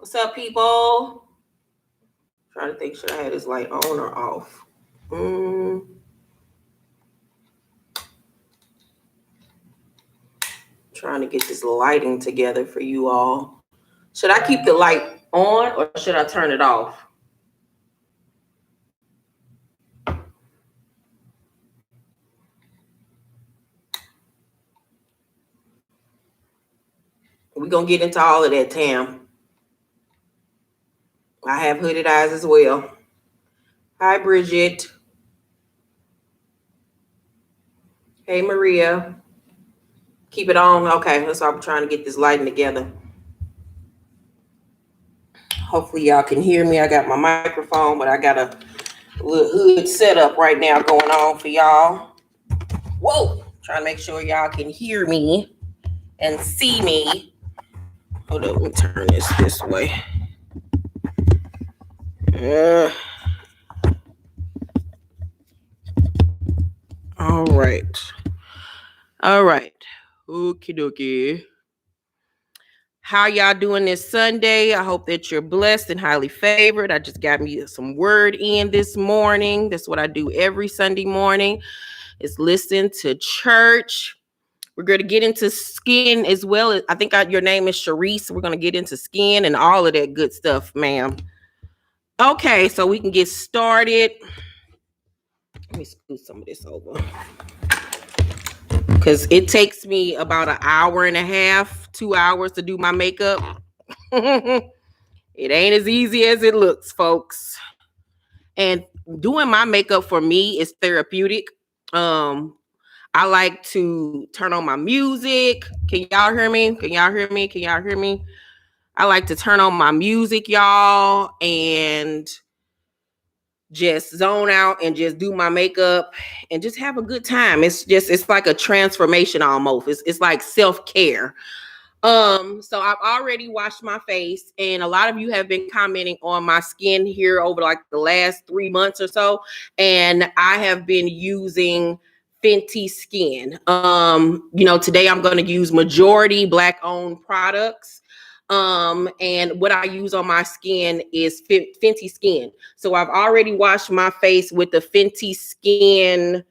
What's up, people? Trying to think, should I have this light on or off? Trying to get this lighting together for you all. Should I keep the light on or should I turn it off? We're going to get into all of that, Tam. I have hooded eyes as well. Hi, Bridget. Hey, Maria. Keep it on. Okay, that's why I'm trying to get this lighting together. Hopefully y'all can hear me. I got my microphone, but I got a little hood setup right now going on for y'all. Whoa! Trying to make sure y'all can hear me and see me. Hold up, let me turn this way. All right. Okie dokie. How y'all doing this Sunday? I hope that you're blessed and highly favored. I just got me some word in this morning. That's what I do every Sunday morning, is listen to church. We're going to get into skin as well. I think your name is Sharice. We're going to get into skin and all of that good stuff, ma'am. Okay, so we can get started. Let me scoot some of this over, because it takes me about an hour and a half, 2 hours to do my makeup. It ain't as easy as it looks, folks. And doing my makeup for me is therapeutic. I like to turn on my music. Can y'all hear me? I like to turn on my music, y'all, and just zone out and just do my makeup and just have a good time. It's like a transformation almost. It's like self-care. So I've already washed my face, and a lot of you have been commenting on my skin here over like the last 3 months or so, and I have been using Fenty Skin. Today I'm going to use majority Black-owned products. And what I use on my skin is Fenty Skin. So I've already washed my face with the Fenty Skin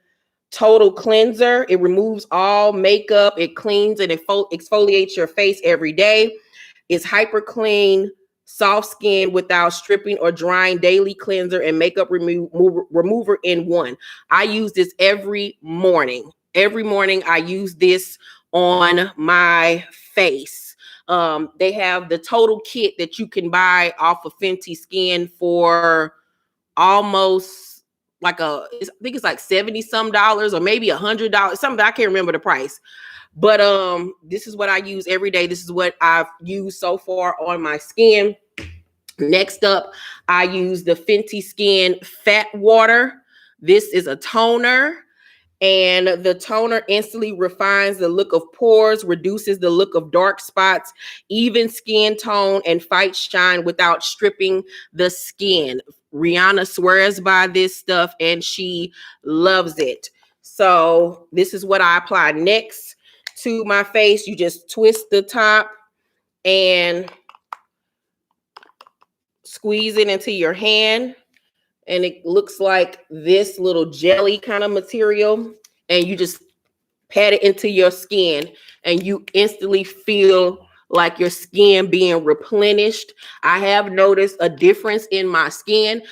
Total Cleanser. It removes all makeup. It cleans and exfoliates your face every day. It's hyper clean, soft skin without stripping or drying, daily cleanser and makeup remover in one. I use this every morning. Every morning I use this on my face. They have the total kit that you can buy off of Fenty Skin for almost I think it's like $70 some or maybe $100, something. I can't remember the price, but this is what I use every day. This is what I've used so far on my skin. Next up, I use the Fenty Skin Fat Water. This is a toner, and the toner instantly refines the look of pores, reduces the look of dark spots, even skin tone, and fights shine without stripping the skin. Rihanna swears by this stuff and she loves it. So this is what I apply next to my face. You just twist the top and squeeze it into your hand, and it looks like this little jelly kind of material, and you just pat it into your skin and you instantly feel like your skin being replenished. I have noticed a difference in my skin.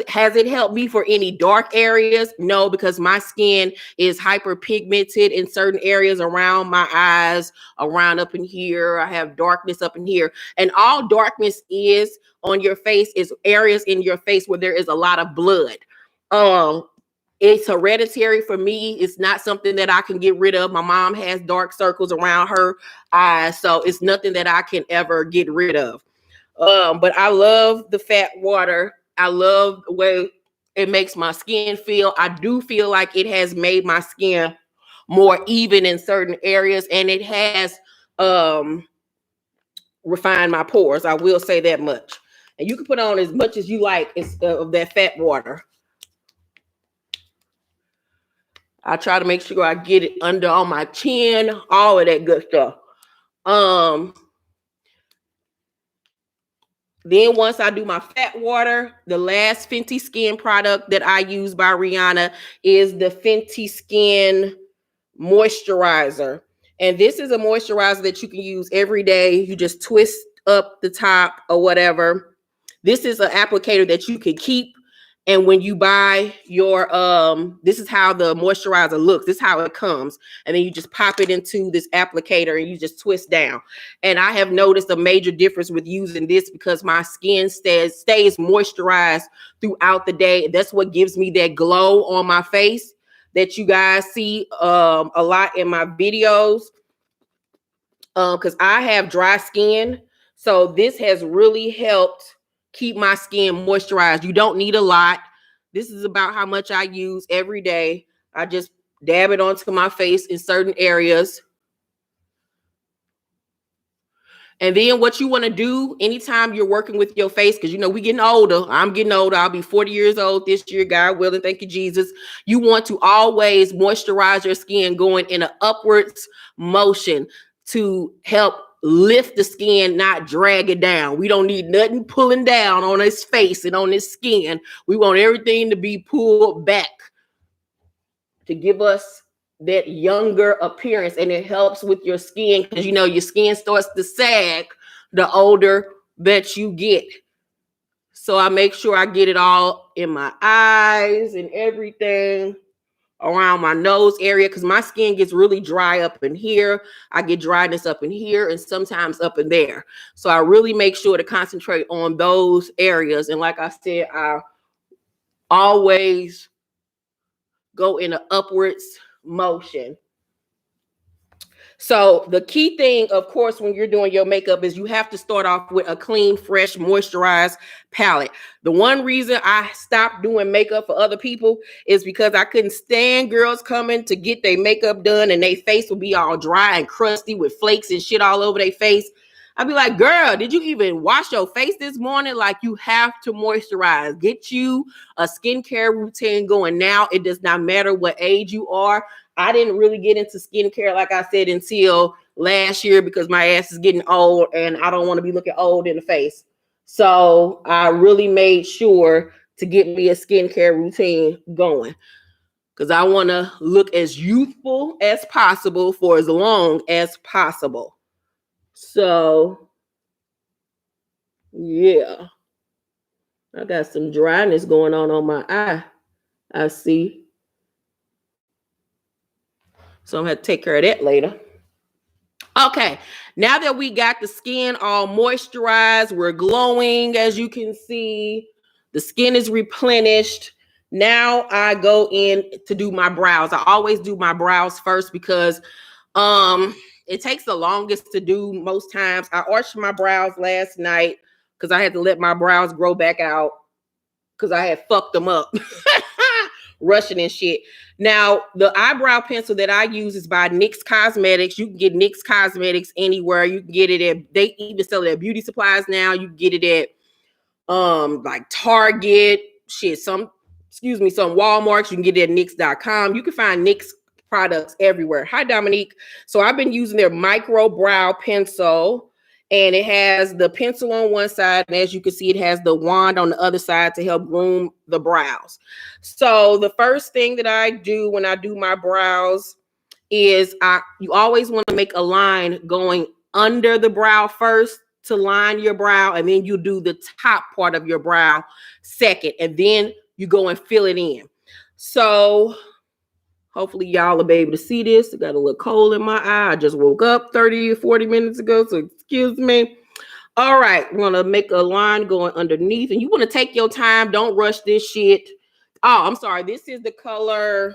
Has it helped me for any dark areas? No, because my skin is hyperpigmented in certain areas around my eyes, around up in here. I have darkness up in here, and all darkness is on your face is areas in your face where there is a lot of blood. It's hereditary for me. It's not something that I can get rid of. My mom has dark circles around her eyes, so it's nothing that I can ever get rid of. But I love the fat water. I love the way it makes my skin feel. I do feel like it has made my skin more even in certain areas, and it has refined my pores. I will say that much. And you can put on as much as you like of that fat water. I try to make sure I get it under on my chin, all of that good stuff. Then once I do my fat water, the last Fenty Skin product that I use by Rihanna is the Fenty Skin moisturizer. And this is a moisturizer that you can use every day. You just twist up the top or whatever. This is an applicator that you can keep. And when you buy your, this is how the moisturizer looks. This is how it comes. And then you just pop it into this applicator and you just twist down. And I have noticed a major difference with using this because my skin stays moisturized throughout the day. That's what gives me that glow on my face that you guys see a lot in my videos. Because I have dry skin. So this has really helped keep my skin moisturized. You don't need a lot. This is about how much I use every day. I just dab it onto my face in certain areas. And then what you want to do anytime you're working with your face, because, you know, we're getting older. I'm getting older. I'll be 40 years old this year, God willing. Thank you, Jesus. You want to always moisturize your skin going in an upwards motion to help lift the skin, not drag it down. We don't need nothing pulling down on his face and on his skin. We want everything to be pulled back to give us that younger appearance. And it helps with your skin because, you know, your skin starts to sag the older that you get. So I make sure I get it all in my eyes and everything, around my nose area, because my skin gets really dry up in here. I get dryness up in here and sometimes up in there. So I really make sure to concentrate on those areas. And like I said, I always go in an upwards motion. So the key thing, of course, when you're doing your makeup is you have to start off with a clean, fresh, moisturized palette. The one reason I stopped doing makeup for other people is because I couldn't stand girls coming to get their makeup done and their face would be all dry and crusty with flakes and shit all over their face. I'd be like, girl, did you even wash your face this morning? Like, you have to moisturize. Get you a skincare routine going now. It does not matter what age you are. I didn't really get into skincare, like I said, until last year because my ass is getting old and I don't want to be looking old in the face. So I really made sure to get me a skincare routine going because I want to look as youthful as possible for as long as possible. So, yeah, I got some dryness going on my eye, I see. So I'm going to have to take care of that later. Okay, now that we got the skin all moisturized, we're glowing, as you can see. The skin is replenished. Now I go in to do my brows. I always do my brows first because it takes the longest to do most times. I arched my brows last night because I had to let my brows grow back out because I had fucked them up. Rushing and shit. Now, the eyebrow pencil that I use is by NYX Cosmetics. You can get NYX Cosmetics anywhere. You can get it at, they even sell it at beauty supplies now. You can get it at like Target, some Walmarts. You can get it at NYX.com. You can find NYX products everywhere. Hi, Dominique. So I've been using their micro brow pencil. And it has the pencil on one side, and as you can see, it has the wand on the other side to help groom the brows. So the first thing that I do when I do my brows is you always want to make a line going under the brow first to line your brow, and then you do the top part of your brow second, and then you go and fill it in. So hopefully y'all will be able to see this. I got a little cold in my eye. I just woke up 30 or 40 minutes ago, so excuse me. All right, we're going to make a line going underneath, and you want to take your time. Don't rush this shit. Oh, I'm sorry. This is the color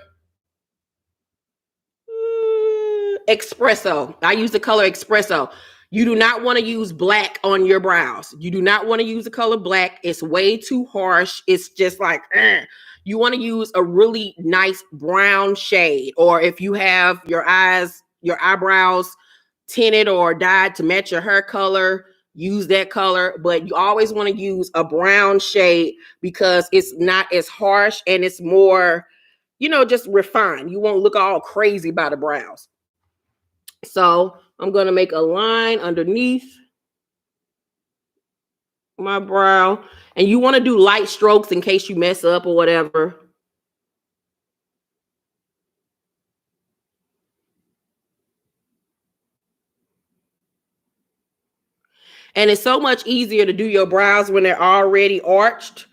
Espresso. I use the color Espresso. You do not want to use black on your brows. You do not want to use the color black. It's way too harsh. It's just like, you want to use a really nice brown shade, or if you have your eyebrows tinted or dyed to match your hair color, use that color. But you always want to use a brown shade because it's not as harsh and it's more, just refined. You won't look all crazy by the brows. So I'm going to make a line underneath. my brow. And you want to do light strokes in case you mess up or whatever. And it's so much easier to do your brows when they're already arched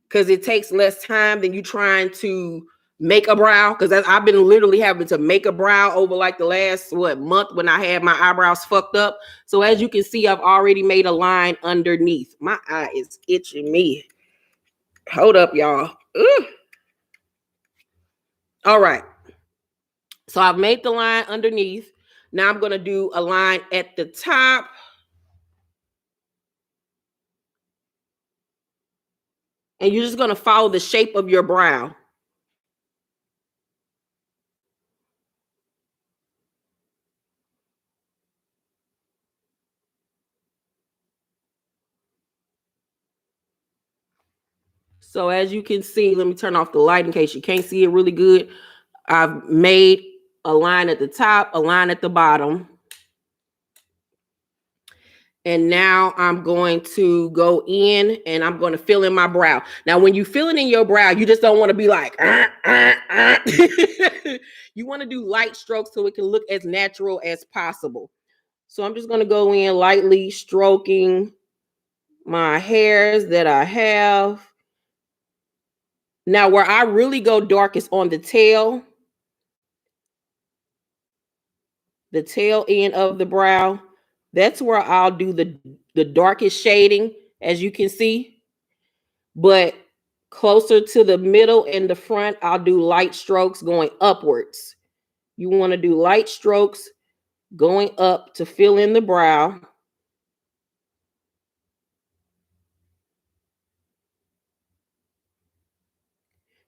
because it takes less time than you trying to make a brow. Because I've been literally having to make a brow over like the last month when I had my eyebrows fucked up. So as you can see, I've already made a line underneath. My eye is itching me. Hold up, y'all. Ugh. All right. So I've made the line underneath. Now I'm going to do a line at the top. And you're just going to follow the shape of your brow. So as you can see, let me turn off the light in case you can't see it really good. I've made a line at the top, a line at the bottom. And now I'm going to go in and I'm going to fill in my brow. Now, when you fill it in your brow, you just don't want to be like, You want to do light strokes so it can look as natural as possible. So I'm just going to go in lightly stroking my hairs that I have. Now, where I really go dark is on the tail end of the brow. That's where I'll do the darkest shading, as you can see. But closer to the middle and the front, I'll do light strokes going upwards. You want to do light strokes going up to fill in the brow.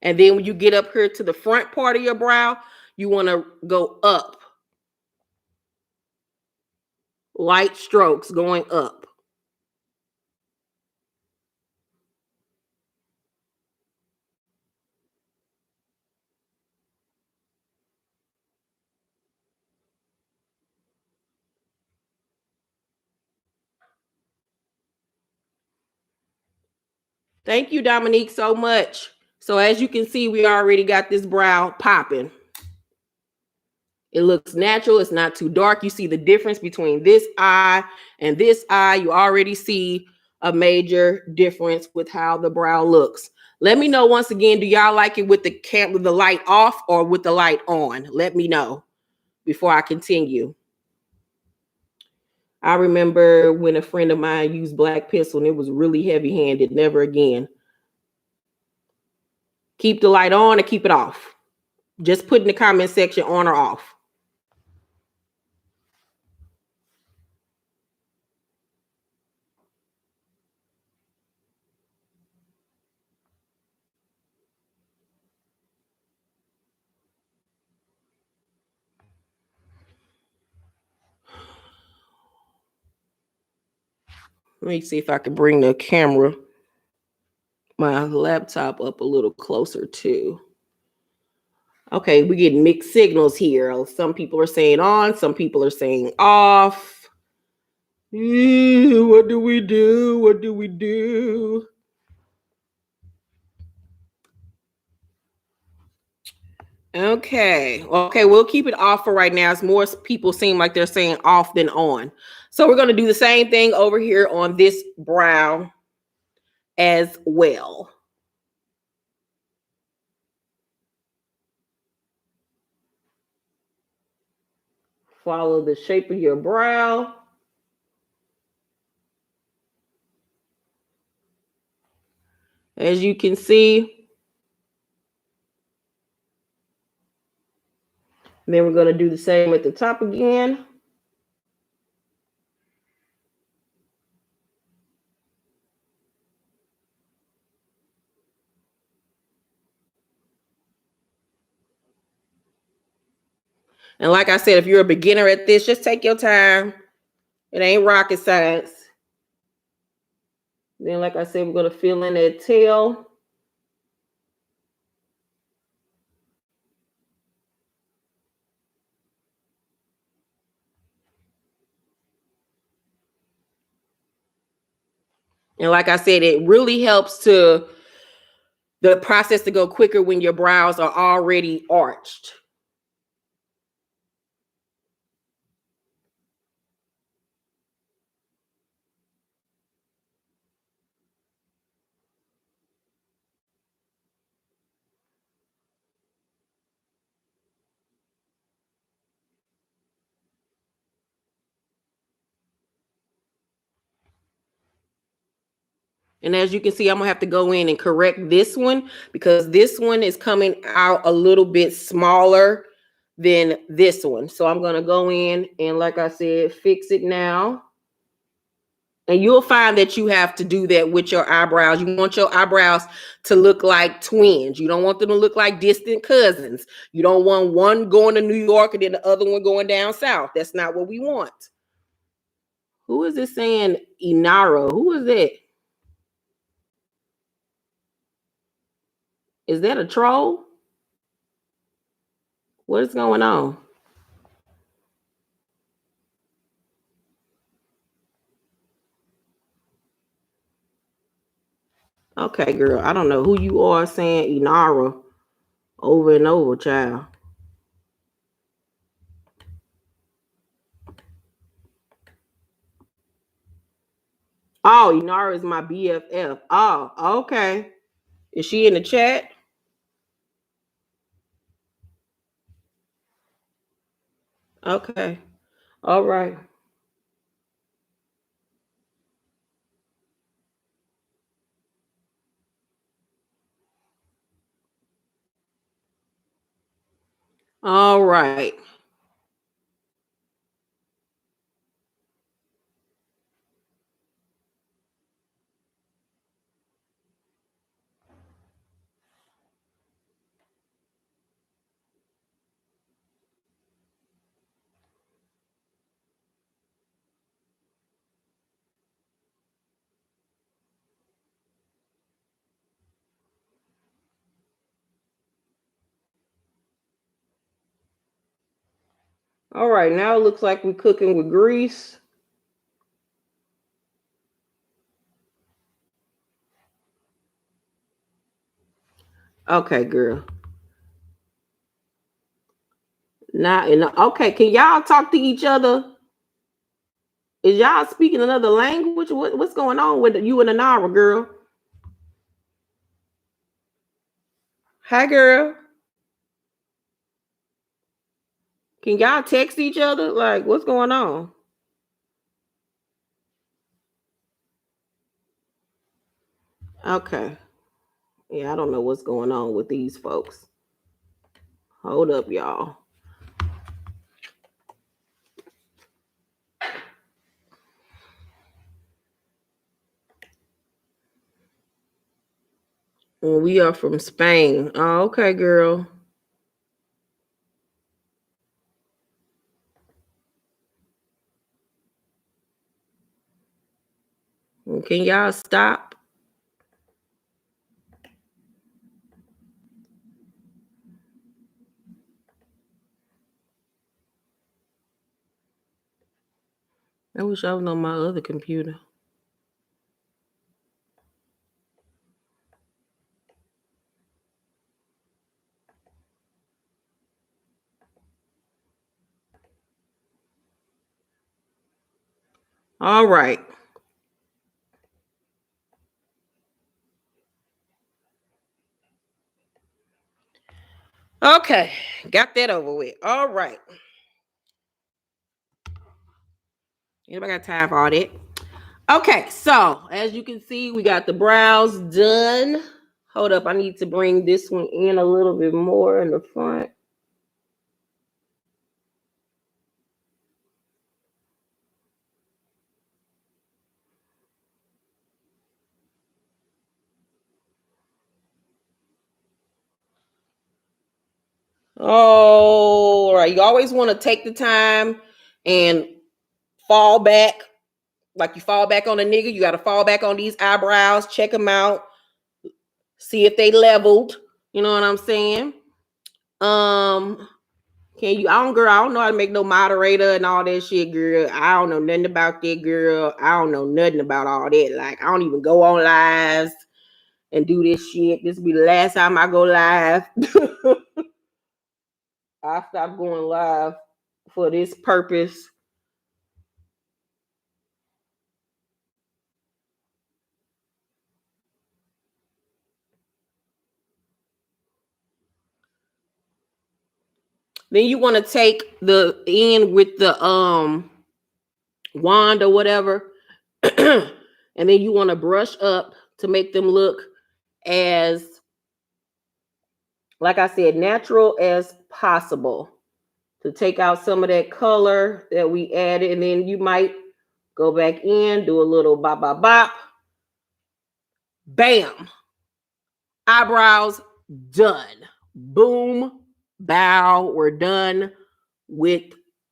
And then when you get up here to the front part of your brow, you want to go up. Light strokes going up. Thank you, Dominique, so much. So as you can see, we already got this brow popping. It looks natural. It's not too dark. You see the difference between this eye and this eye. You already see a major difference with how the brow looks. Let me know once again, do y'all like it with the light off or with the light on? Let me know before I continue. I remember when a friend of mine used black pencil and it was really heavy-handed. Never again. Keep the light on or keep it off. Just put in the comment section on or off. Let me see if I can bring the camera, my laptop up a little closer too. Okay, we get mixed signals here. Some people are saying on, some people are saying off. What do we do? What do we do? Okay, we'll keep it off for right now. As more people seem like they're saying off than on. So we're going to do the same thing over here on this brow as well. Follow the shape of your brow. As you can see. And then we're going to do the same at the top again. And like I said, if you're a beginner at this, just take your time. It ain't rocket science. Then, like I said, we're going to fill in that tail. And like I said, it really helps to the process to go quicker when your brows are already arched. And as you can see, I'm gonna have to go in and correct this one because this one is coming out a little bit smaller than this one. So I'm gonna go in and, like I said, fix it now. And you'll find that you have to do that with your eyebrows. You want your eyebrows to look like twins. You don't want them to look like distant cousins. You don't want one going to New York and then the other one going down south. That's not what we want. Who is this saying Inara? Who is that? Is that a troll? What is going on? Okay, girl. I don't know who you are saying Inara over and over, child. Oh, Inara is my BFF. Oh, okay. Is she in the chat? Okay. All right. All right. All right. Now it looks like we're cooking with grease. Okay, girl. Now, okay, can y'all talk to each other? Is y'all speaking another language? What's going on with you and Anara, girl? Hi, girl. Can y'all text each other? Like, what's going on? Okay. Yeah, I don't know what's going on with these folks. Hold up, y'all. We are from Spain. Oh, okay, girl. Can y'all stop? I wish I was on my other computer. All right. Okay. Got that over with. All right. Anybody got time for all that? Okay, so as you can see, we got the brows done. Hold up, I need to bring this one in a little bit more in the front. All right, you always want to take the time and fall back. Like you fall back on a nigga, you got to fall back on these eyebrows, check them out, see if they leveled. You know what I'm saying? Can you? Girl, I don't know how to make no moderator and all that shit, girl. I don't know nothing about that, girl. I don't know nothing about all that. Like, I don't even go on lives and do this shit. This will be the last time I go live. I stopped going live for this purpose. Then you want to take the end with the wand or whatever. And then you want to brush up to make them look as, like I said, natural as possible, to take out some of that color that we added. And then you might go back in, do a little bop, bop, bop. Bam. Eyebrows done. Boom, bow. We're done with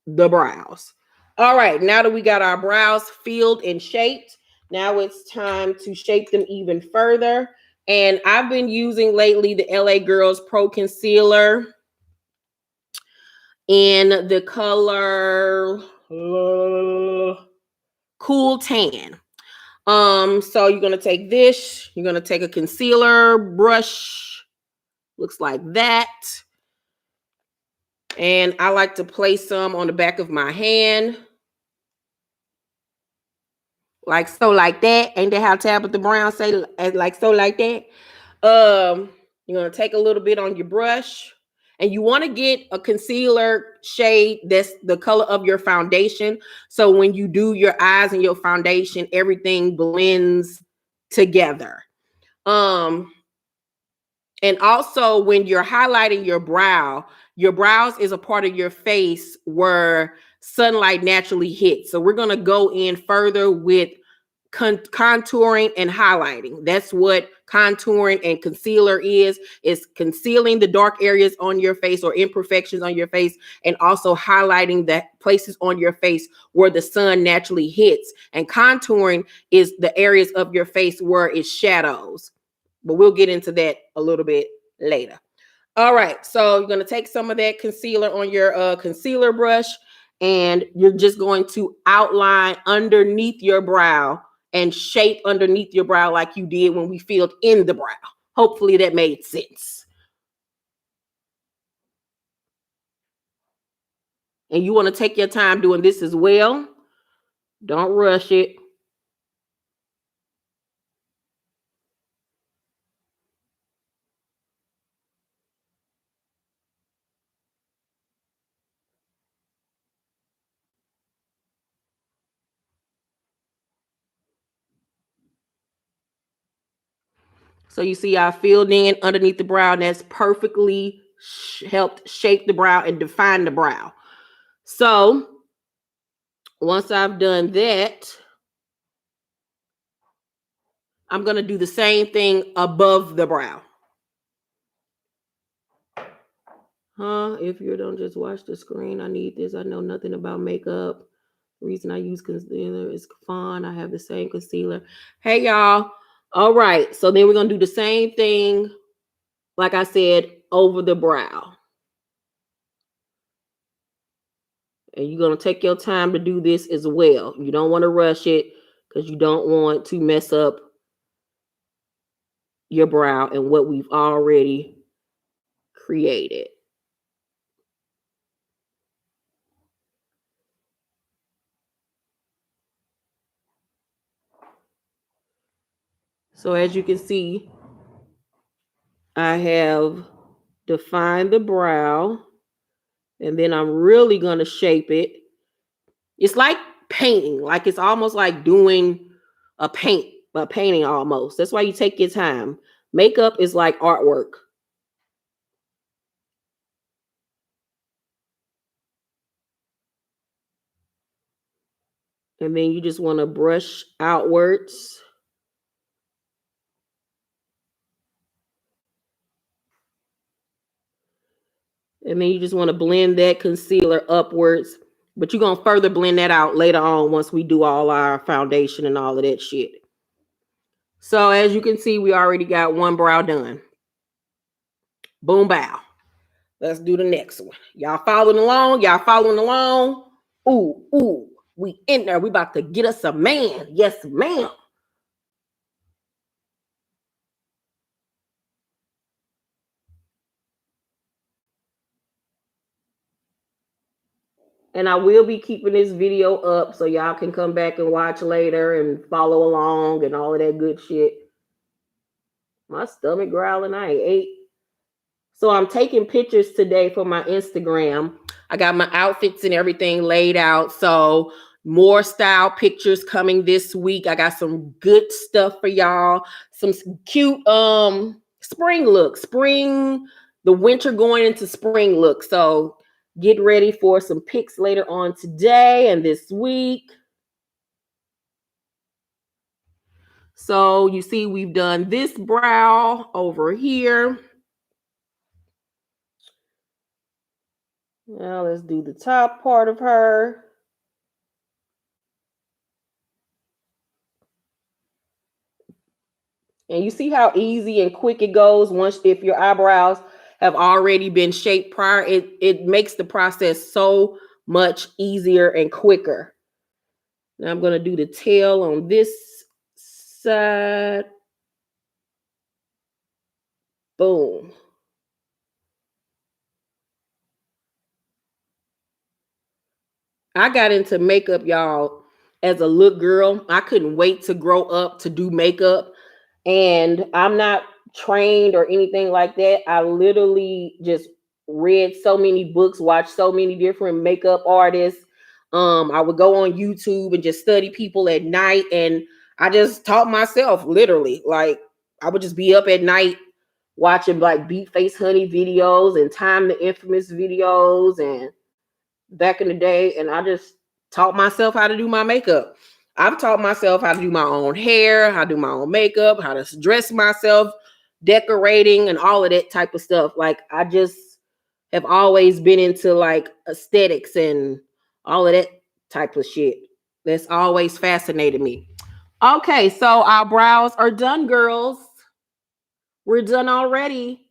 the brows. All right, now that we got our brows filled and shaped, now it's time to shape them even further. And I've been using lately the LA Girls Pro Concealer in the color Cool Tan. So you're gonna take this, you're gonna take a concealer brush, looks like that. And I like to place some on the back of my hand. Like so, like that. Ain't that how Tabitha Brown say, like so, like that? You're gonna take a little bit on your brush, and you want to get a concealer shade that's the color of your foundation. So when you do your eyes and your foundation, everything blends together. And also when you're highlighting your brows is a part of your face where sunlight naturally hits. So we're going to go in further with contouring and highlighting. That's what contouring and concealer is concealing the dark areas on your face or imperfections on your face, and also highlighting the places on your face where the sun naturally hits. And contouring is the areas of your face where it's shadows. But we'll get into that a little bit later. All right, so you're going to take some of that concealer on your concealer brush, and you're just going to outline underneath your brow and shape underneath your brow like you did when we filled in the brow. Hopefully that made sense. And you want to take your time doing this as well. Don't rush it. So you see I filled in underneath the brow, and that's perfectly helped shape the brow and define the brow. So once I've done that, I'm going to do the same thing above the brow. If you don't just watch the screen, I need this. I know nothing about makeup. The reason I use concealer is fun. I have the same concealer. Hey, y'all. All right. So then we're going to do the same thing, like I said, over the brow. And you're going to take your time to do this as well. You don't want to rush it because you don't want to mess up your brow and what we've already created. So as you can see, I have defined the brow, and then I'm really going to shape it. It's like painting, like it's almost like doing a painting almost. That's why you take your time. Makeup is like artwork. And then you just want to brush outwards. And then you just want to blend that concealer upwards. But you're going to further blend that out later on once we do all our foundation and all of that shit. So as you can see, we already got one brow done. Boom, bow. Let's do the next one. Y'all following along? Y'all following along? Ooh, we in there. We about to get us a man. Yes, ma'am. And I will be keeping this video up so y'all can come back and watch later and follow along and all of that good shit. My stomach growling. I ain't ate. So I'm taking pictures today for my Instagram. I got my outfits and everything laid out. So more style pictures coming this week. I got some good stuff for y'all. Some cute spring look. The winter going into spring look. So get ready for some pics later on today and this week. So you see we've done this brow over here. Now let's do the top part of her. And you see how easy and quick it goes once if your eyebrows have already been shaped prior. It makes the process so much easier and quicker. Now I'm going to do the tail on this side. Boom. I got into makeup, y'all, as a little girl. I couldn't wait to grow up to do makeup. And I'm not trained or anything like that. I literally just read so many books, watched so many different makeup artists. I would go on YouTube and just study people at night. And I just taught myself literally. Like I would just be up at night watching like Beat Face Honey videos and Time the Infamous videos and back in the day. And I just taught myself how to do my makeup. I've taught myself how to do my own hair, how to do my own makeup, how to dress myself, decorating, and all of that type of stuff. Like I just have always been into like aesthetics and all of that type of shit. That's always fascinated me. Okay, so our brows are done, girls. We're done already.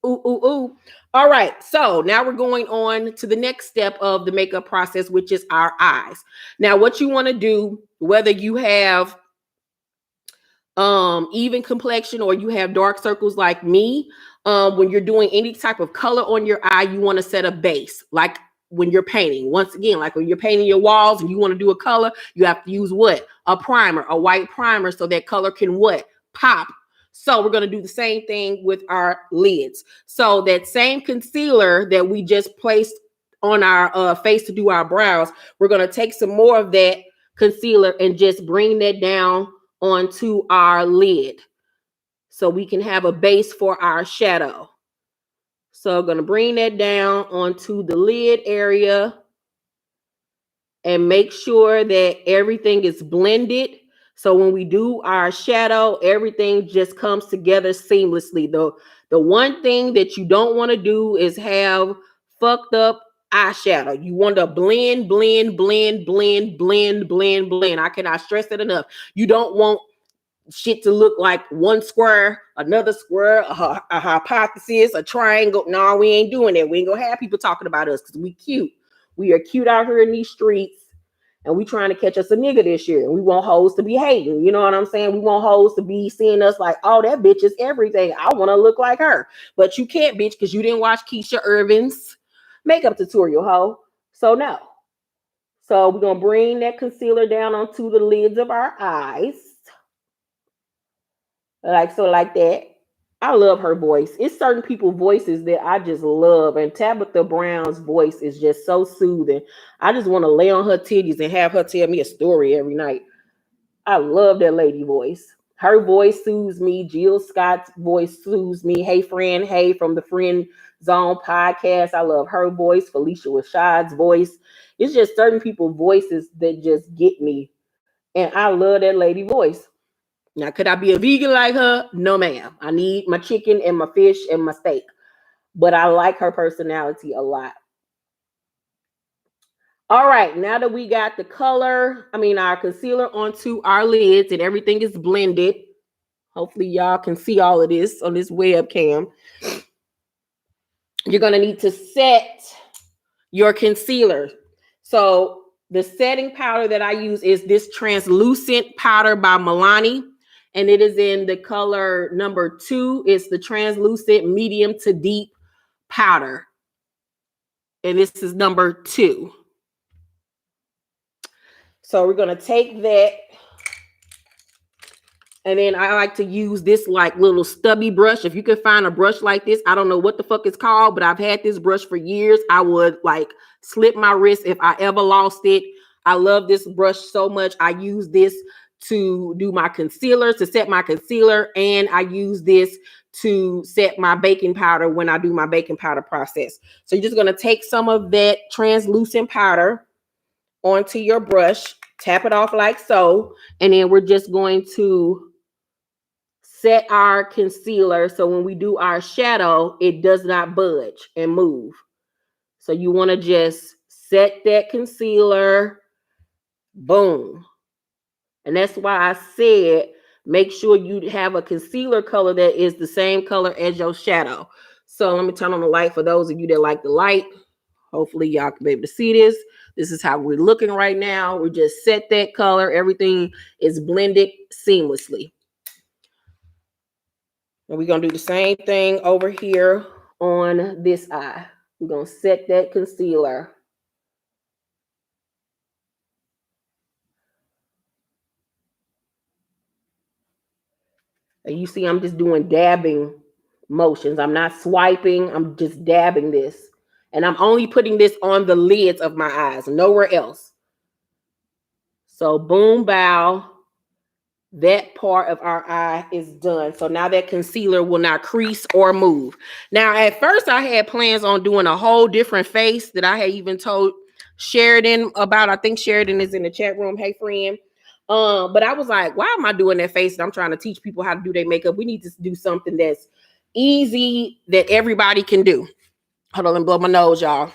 Ooh. All right, so now we're going on to the next step of the makeup process, which is our eyes. Now, what you want to do, whether you have even complexion or you have dark circles like me, when you're doing any type of color on your eye, you want to set a base. Like when you're painting, once again, like when you're painting your walls and you want to do a color, you have to use what? A primer, a white primer, so that color can what? Pop. So we're going to do the same thing with our lids. So that same concealer that we just placed on our face to do our brows, we're going to take some more of that concealer and just bring that down onto our lid so we can have a base for our shadow. So I'm going to bring that down onto the lid area and make sure that everything is blended. So when we do our shadow, everything just comes together seamlessly. The one thing that you don't want to do is have fucked up eyeshadow. You want to blend. I cannot stress it enough. You don't want shit to look like one square, another square, a hypothesis, a triangle. No, we ain't doing that. We ain't gonna have people talking about us because we cute. We are cute out here in these streets. And we trying to catch us a nigga this year. And we want hoes to be hating. You know what I'm saying? We want hoes to be seeing us like, oh, that bitch is everything. I want to look like her. But you can't, bitch, because you didn't watch Keisha Irvin's makeup tutorial, ho. So no. So we're going to bring that concealer down onto the lids of our eyes. Like that. I love her voice. It's certain people's voices that I just love. And Tabitha Brown's voice is just so soothing. I just want to lay on her titties and have her tell me a story every night. I love that lady voice. Her voice soothes me. Jill Scott's voice soothes me. Hey, friend. Hey, from the Friend Zone podcast. I love her voice. Felicia Rashad's voice. It's just certain people's voices that just get me. And I love that lady voice. Now, could I be a vegan like her? No, ma'am. I need my chicken and my fish and my steak. But I like her personality a lot. All right, now that we got our concealer onto our lids and everything is blended. Hopefully y'all can see all of this on this webcam. you're going to need to set your concealer. So the setting powder that I use is this translucent powder by Milani, and it is in the color number 2. It's the translucent medium to deep powder, and this is number 2. So we're going to take that, and then I like to use this like little stubby brush. If you can find a brush like this, I don't know what the fuck it's called, but I've had this brush for years. I would like slip my wrist if I ever lost it. I love this brush so much. I use this to do my concealer, to set my concealer, and I use this to set my baking powder when I do my baking powder process. So you're just going to take some of that translucent powder onto your brush, tap it off like so, and then we're just going to set our concealer so when we do our shadow, it does not budge and move. So you want to just set that concealer, boom. And that's why I said make sure you have a concealer color that is the same color as your shadow. So let me turn on the light for those of you that like the light. Hopefully y'all can be able to see this. This is how we're looking right now. We just set that color. Everything is blended seamlessly. And we're going to do the same thing over here on this eye. We're going to set that concealer. And you see, I'm just doing dabbing motions. I'm not swiping. I'm just dabbing this. And I'm only putting this on the lids of my eyes, nowhere else. So boom, bow. That part of our eye is done. So now that concealer will not crease or move. Now, at first, I had plans on doing a whole different face that I had even told Sheridan about. I think Sheridan is in the chat room. Hey, friend. But I was like, why am I doing that face? And I'm trying to teach people how to do their makeup. We need to do something that's easy that everybody can do. Hold on, let me blow my nose, y'all.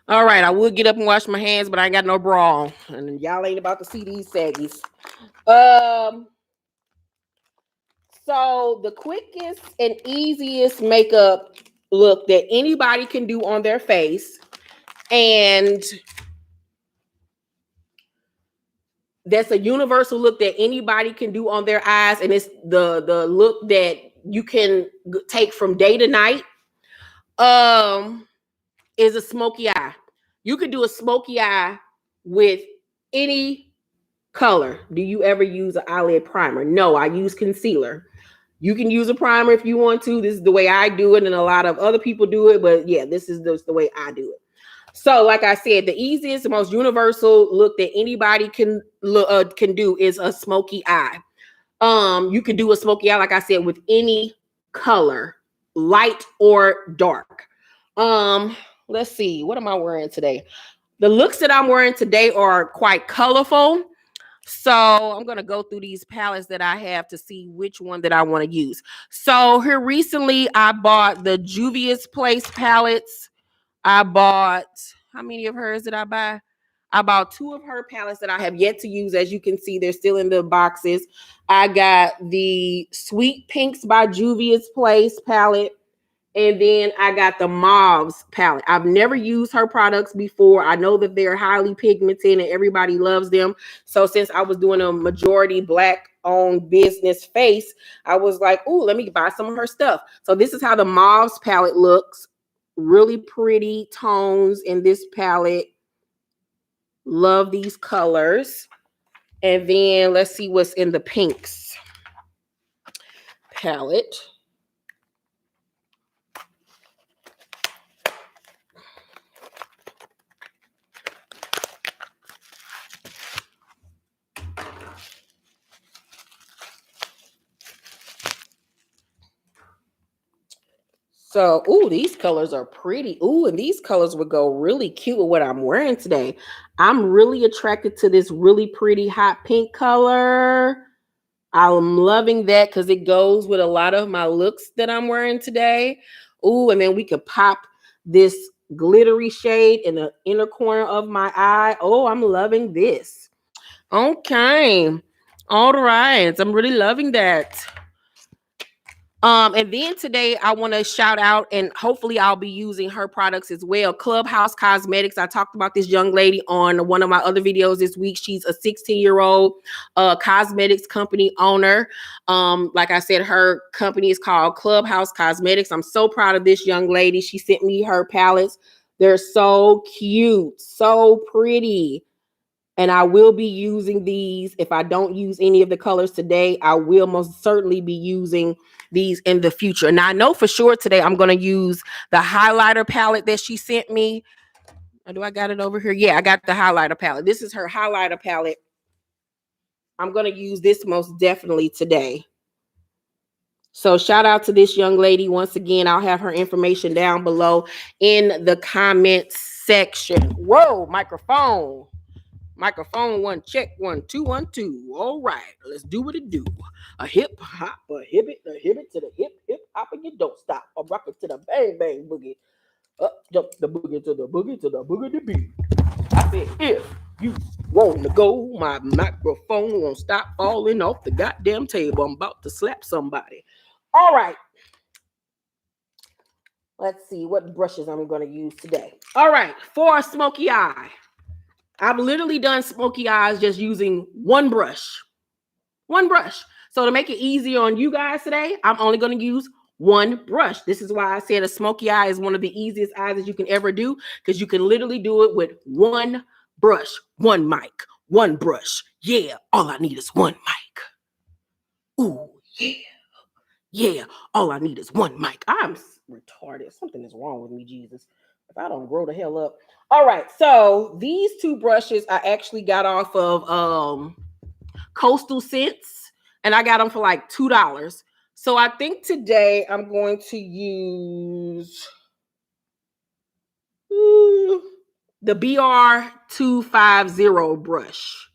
All right, I would get up and wash my hands, but I ain't got no bra on. And y'all ain't about to see these saggies. So the quickest and easiest makeup look that anybody can do on their face, and that's a universal look that anybody can do on their eyes, and it's the look that you can take from day to night, is a smoky eye. You could do a smoky eye with any color. Do you ever use an eyelid primer? No, I use concealer. You can use a primer if you want to. This is the way I do it, and a lot of other people do it, but yeah, this is the way I do it. So like I said, the easiest, the most universal look that anybody can do is a smoky eye. You can do a smoky eye, like I said, with any color, light or dark. Let's see, what am I wearing today? The looks that I'm wearing today are quite colorful. So I'm going to go through these palettes that I have to see which one that I want to use. So here recently, I bought the Juvia's Place palettes. I bought, how many of hers did I buy? I bought 2 of her palettes that I have yet to use. As you can see, they're still in the boxes. I got the Sweet Pinks by Juvia's Place palette. And then I got the Mauves palette. I've never used her products before. I know that they're highly pigmented and everybody loves them. So since I was doing a majority Black-owned business face, I was like, oh, let me buy some of her stuff. So this is how the Mauves palette looks. Really pretty tones in this palette. Love these colors. And then let's see what's in the pinks palette. So, ooh, these colors are pretty. Ooh, and these colors would go really cute with what I'm wearing today. I'm really attracted to this really pretty hot pink color. I'm loving that because it goes with a lot of my looks that I'm wearing today. Ooh, and then we could pop this glittery shade in the inner corner of my eye. Oh, I'm loving this. Okay. All right. I'm really loving that. And then today I want to shout out, and hopefully I'll be using her products as well. Clubhouse Cosmetics. I talked about this young lady on one of my other videos this week. She's a 16-year-old cosmetics company owner. Like I said, her company is called Clubhouse Cosmetics. I'm so proud of this young lady. She sent me her palettes. They're so cute, so pretty. And I will be using these. If I don't use any of the colors today, I will most certainly be using these in the future. Now, I know for sure today I'm going to use the highlighter palette that she sent me. Or do I got it over here? Yeah, I got the highlighter palette. This is her highlighter palette. I'm going to use this most definitely today. So shout out to this young lady. Once again, I'll have her information down below in the comments section. Whoa, microphone. Microphone 1 check 1 2 1 2. All right, let's do what it do. A hip hop, a hibbit to the hip hop, and you don't stop. A rocket to the bang bang boogie. Up jump the boogie to the boogie to the boogie to beat. I said, if you want to go, my microphone won't stop falling off the goddamn table. I'm about to slap somebody. All right. Let's see what brushes I'm going to use today. All right, for a smoky eye. I've literally done smoky eyes just using one brush. One brush. So to make it easier on you guys today, I'm only going to use one brush. This is why I said a smoky eye is one of the easiest eyes that you can ever do, because you can literally do it with one brush, one mic, one brush. Yeah, all I need is one mic. Ooh, yeah. Yeah, all I need is one mic. I'm retarded. Something is wrong with me, Jesus. If I don't grow the hell up. All right, so these two brushes I actually got off of Coastal Scents, and I got them for like $2. So I think today I'm going to use the BR250 brush.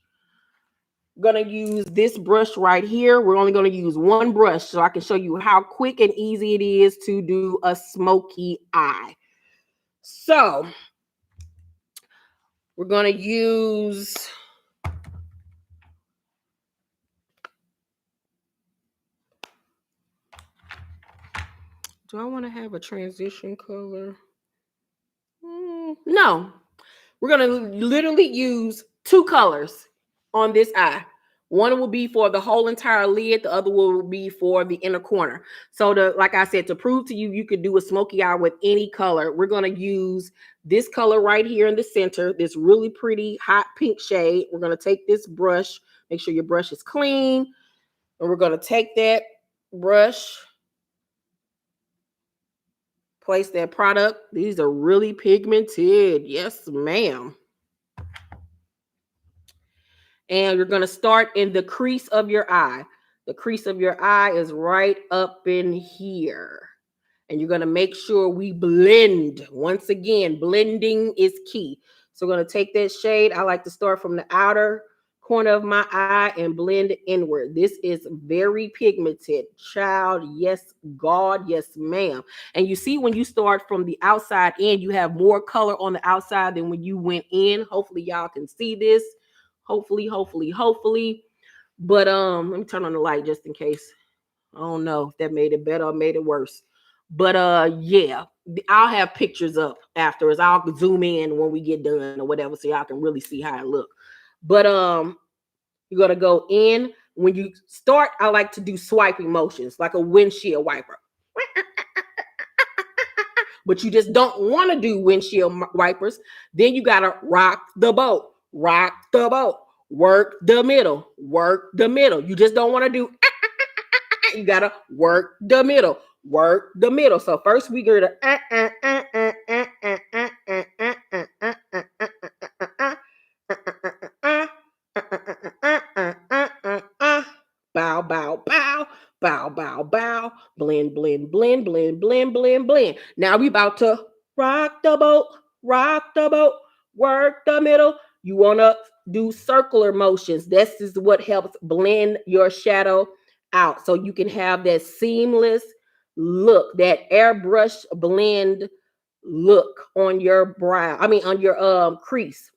I'm gonna use this brush right here. We're only gonna use one brush so I can show you how quick and easy it is to do a smoky eye. So we're gonna use do I want to have a transition color? No. We're gonna literally use two colors on this eye. One will be for the whole entire lid. The other will be for the inner corner. So like I said, to prove to you, you could do a smoky eye with any color. We're going to use this color right here in the center, this really pretty hot pink shade. We're going to take this brush, make sure your brush is clean. And we're going to take that brush, place that product. These are really pigmented. Yes, ma'am. And you're going to start in the crease of your eye. The crease of your eye is right up in here. And you're going to make sure we blend. Once again, blending is key. So we're going to take that shade. I like to start from the outer corner of my eye and blend inward. This is very pigmented. Child, yes, God, yes, ma'am. And you see when you start from the outside in, you have more color on the outside than when you went in. Hopefully y'all can see this. Hopefully. But let me turn on the light just in case. I don't know if that made it better or made it worse. But yeah, I'll have pictures up afterwards. I'll zoom in when we get done or whatever, so y'all can really see how it look. But you're gonna go in. When you start, I like to do swiping motions like a windshield wiper. But you just don't want to do windshield wipers. Then you gotta rock the boat. Rock the boat. Work the middle. Work the middle. You just don't want to do. You gotta work the middle. Work the middle. So first we go to bow, bow, bow, bow, bow, bow, blend, blend, blend, blend, blend, blend, blend. Now we about to rock the boat, work the middle. You want to do circular motions. This is what helps blend your shadow out. So you can have that seamless look, that airbrush blend look on your brow. I mean, on your crease.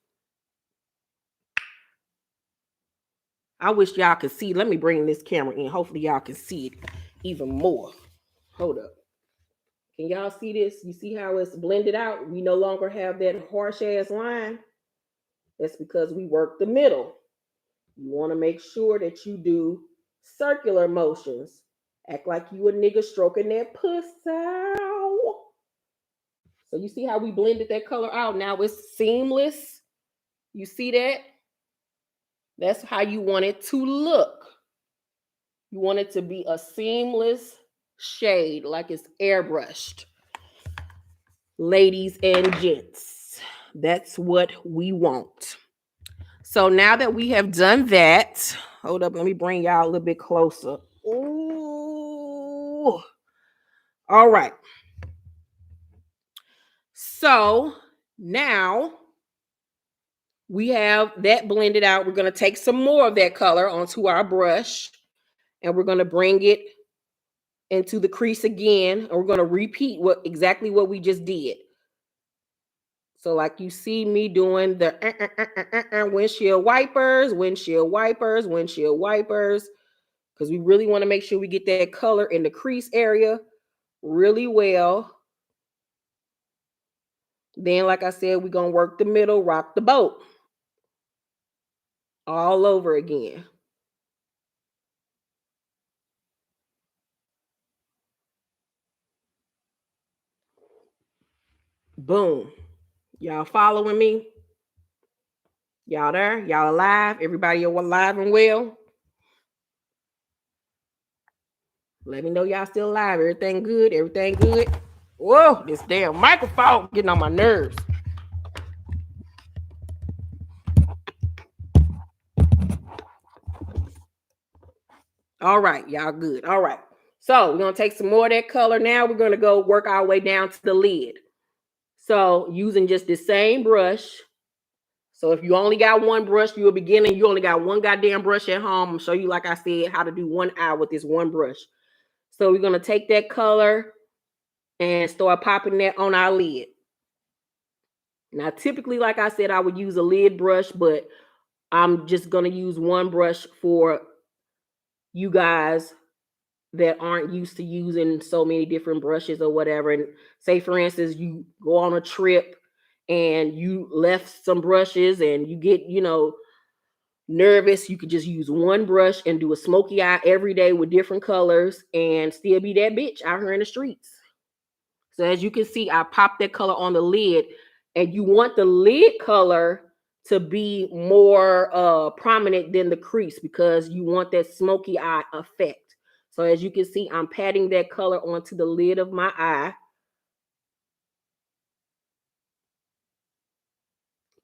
I wish y'all could see. Let me bring this camera in. Hopefully y'all can see it even more. Hold up. Can y'all see this? You see how it's blended out? We no longer have that harsh ass line. That's because we work the middle. You want to make sure that you do circular motions. Act like you a nigga stroking that pussy. So you see how we blended that color out? Now it's seamless. You see that? That's how you want it to look. You want it to be a seamless shade, like it's airbrushed. Ladies and gents, that's what we want. So now that we have done that, hold up, let me bring y'all a little bit closer. Ooh. All right. So now we have that blended out. We're going to take some more of that color onto our brush and we're going to bring it into the crease again. And we're going to repeat exactly what we just did. So like you see me doing the windshield wipers, because we really want to make sure we get that color in the crease area really well. Then, like I said, we're going to work the middle, rock the boat all over again. Boom. Y'all following me? Y'all there? Y'all alive? Everybody alive and well? Let me know y'all still alive. Everything good? Everything good? Whoa, this damn microphone getting on my nerves. All right, y'all good. All right. So we're going to take some more of that color. Now we're going to go work our way down to the lid. So using just the same brush. So if you only got one brush, you're a beginner, you only got one goddamn brush at home. I'm going to show you, like I said, how to do one eye with this one brush. So we're going to take that color and start popping that on our lid. Now, typically, like I said, I would use a lid brush, but I'm just going to use one brush for you guys that aren't used to using so many different brushes or whatever. And say, for instance, you go on a trip and you left some brushes and you get, nervous. You could just use one brush and do a smoky eye every day with different colors and still be that bitch out here in the streets. So as you can see, I popped that color on the lid, and you want the lid color to be more prominent than the crease because you want that smoky eye effect. So as you can see, I'm patting that color onto the lid of my eye.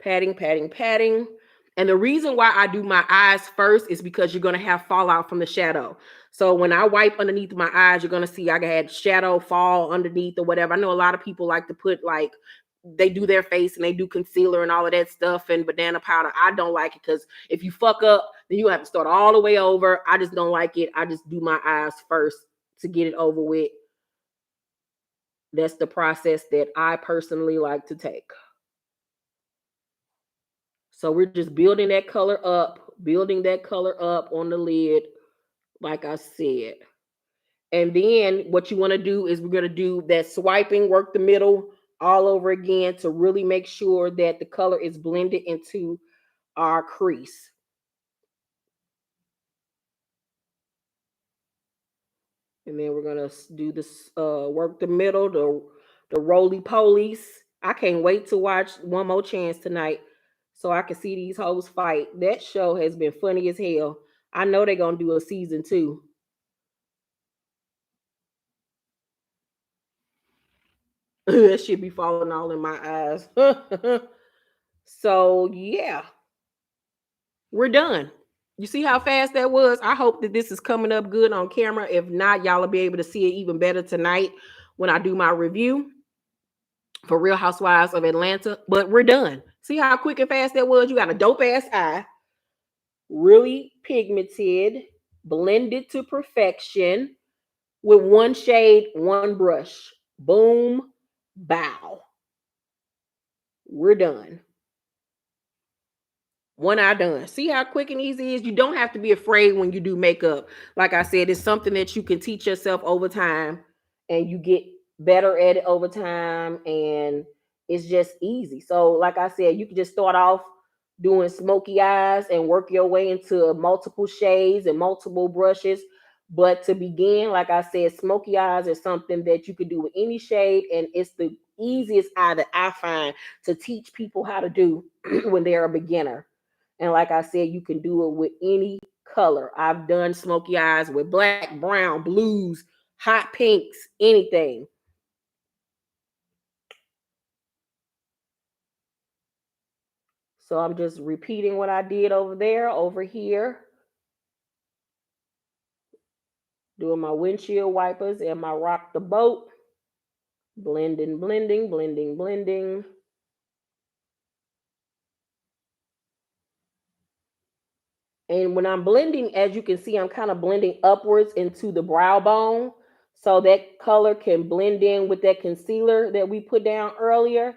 Patting, patting, patting. And the reason why I do my eyes first is because you're going to have fallout from the shadow. So when I wipe underneath my eyes, you're going to see I had shadow fall underneath or whatever. I know a lot of people like to put they do their face and they do concealer and all of that stuff and banana powder. I don't like it because if you fuck up, then you have to start all the way over. I just don't like it. I just do my eyes first to get it over with. That's the process that I personally like to take. So we're just building that color up on the lid, like I said. And then what you want to do is we're going to do that swiping, work the middle all over again to really make sure that the color is blended into our crease. And then we're going to do this, work the middle, the roly-polies. I can't wait to watch One More Chance tonight so I can see these hoes fight. That show has been funny as hell. I know they're going to do a season 2. That shit be falling all in my eyes. So, yeah. We're done. You see how fast that was? I hope that this is coming up good on camera. If not, y'all will be able to see it even better tonight when I do my review for Real Housewives of Atlanta. But we're done. See how quick and fast that was? You got a dope ass eye. Really pigmented, blended to perfection. with one shade, one brush. Boom, bow. We're done. One eye done. See how quick and easy it is? You don't have to be afraid when you do makeup. Like I said, it's something that you can teach yourself over time and you get better at it over time. And it's just easy. So, like I said, you can just start off doing smoky eyes and work your way into multiple shades and multiple brushes. But to begin, like I said, smoky eyes is something that you can do with any shade. And it's the easiest eye that I find to teach people how to do when they're a beginner. And like I said, you can do it with any color. I've done smoky eyes with black, brown, blues, hot pinks, anything. So I'm just repeating what I did over there, over here, doing my windshield wipers and my rock the boat. Blending, blending, blending, blending. And when I'm blending, as you can see, I'm kind of blending upwards into the brow bone so that color can blend in with that concealer that we put down earlier.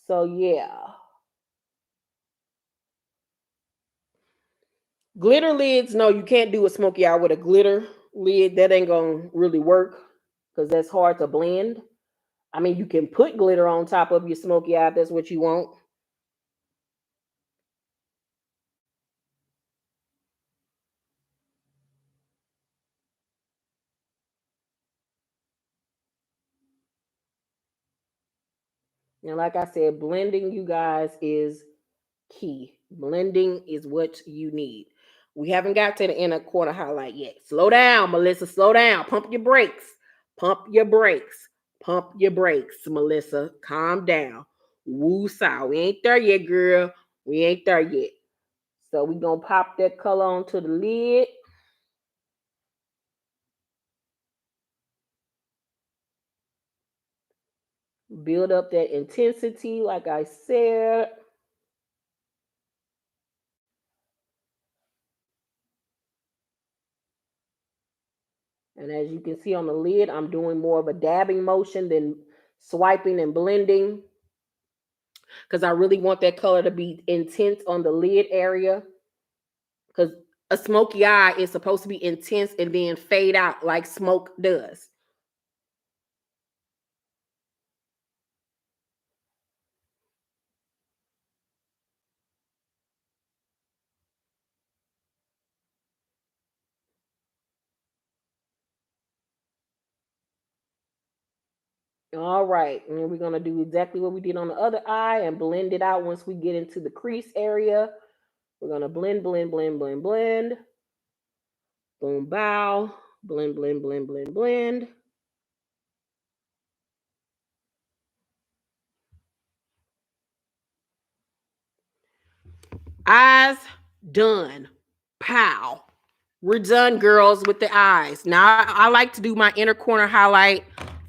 So yeah. Glitter lids, no, you can't do a smoky eye with a glitter lid. That ain't gonna really work because that's hard to blend. I mean, you can put glitter on top of your smoky eye if that's what you want. And like I said, blending, you guys, is key. Blending is what you need. We haven't got to the inner corner highlight yet. Slow down, Melissa. Slow down. Pump your brakes. Pump your brakes. Pump your brakes, Melissa. Calm down. Woo saw. We ain't there yet, girl. We ain't there yet. So we gonna pop that color onto the lid. Build up that intensity, like I said. And as you can see on the lid, I'm doing more of a dabbing motion than swiping and blending because I really want that color to be intense on the lid area because a smoky eye is supposed to be intense and then fade out like smoke does. All right, and we're gonna do exactly what we did on the other eye and blend it out once we get into the crease area. We're gonna blend, blend, blend, blend, blend. Boom, bow. Blend, blend, blend, blend, blend. Eyes done. Pow. We're done, girls, with the eyes. Now, I like to do my inner corner highlight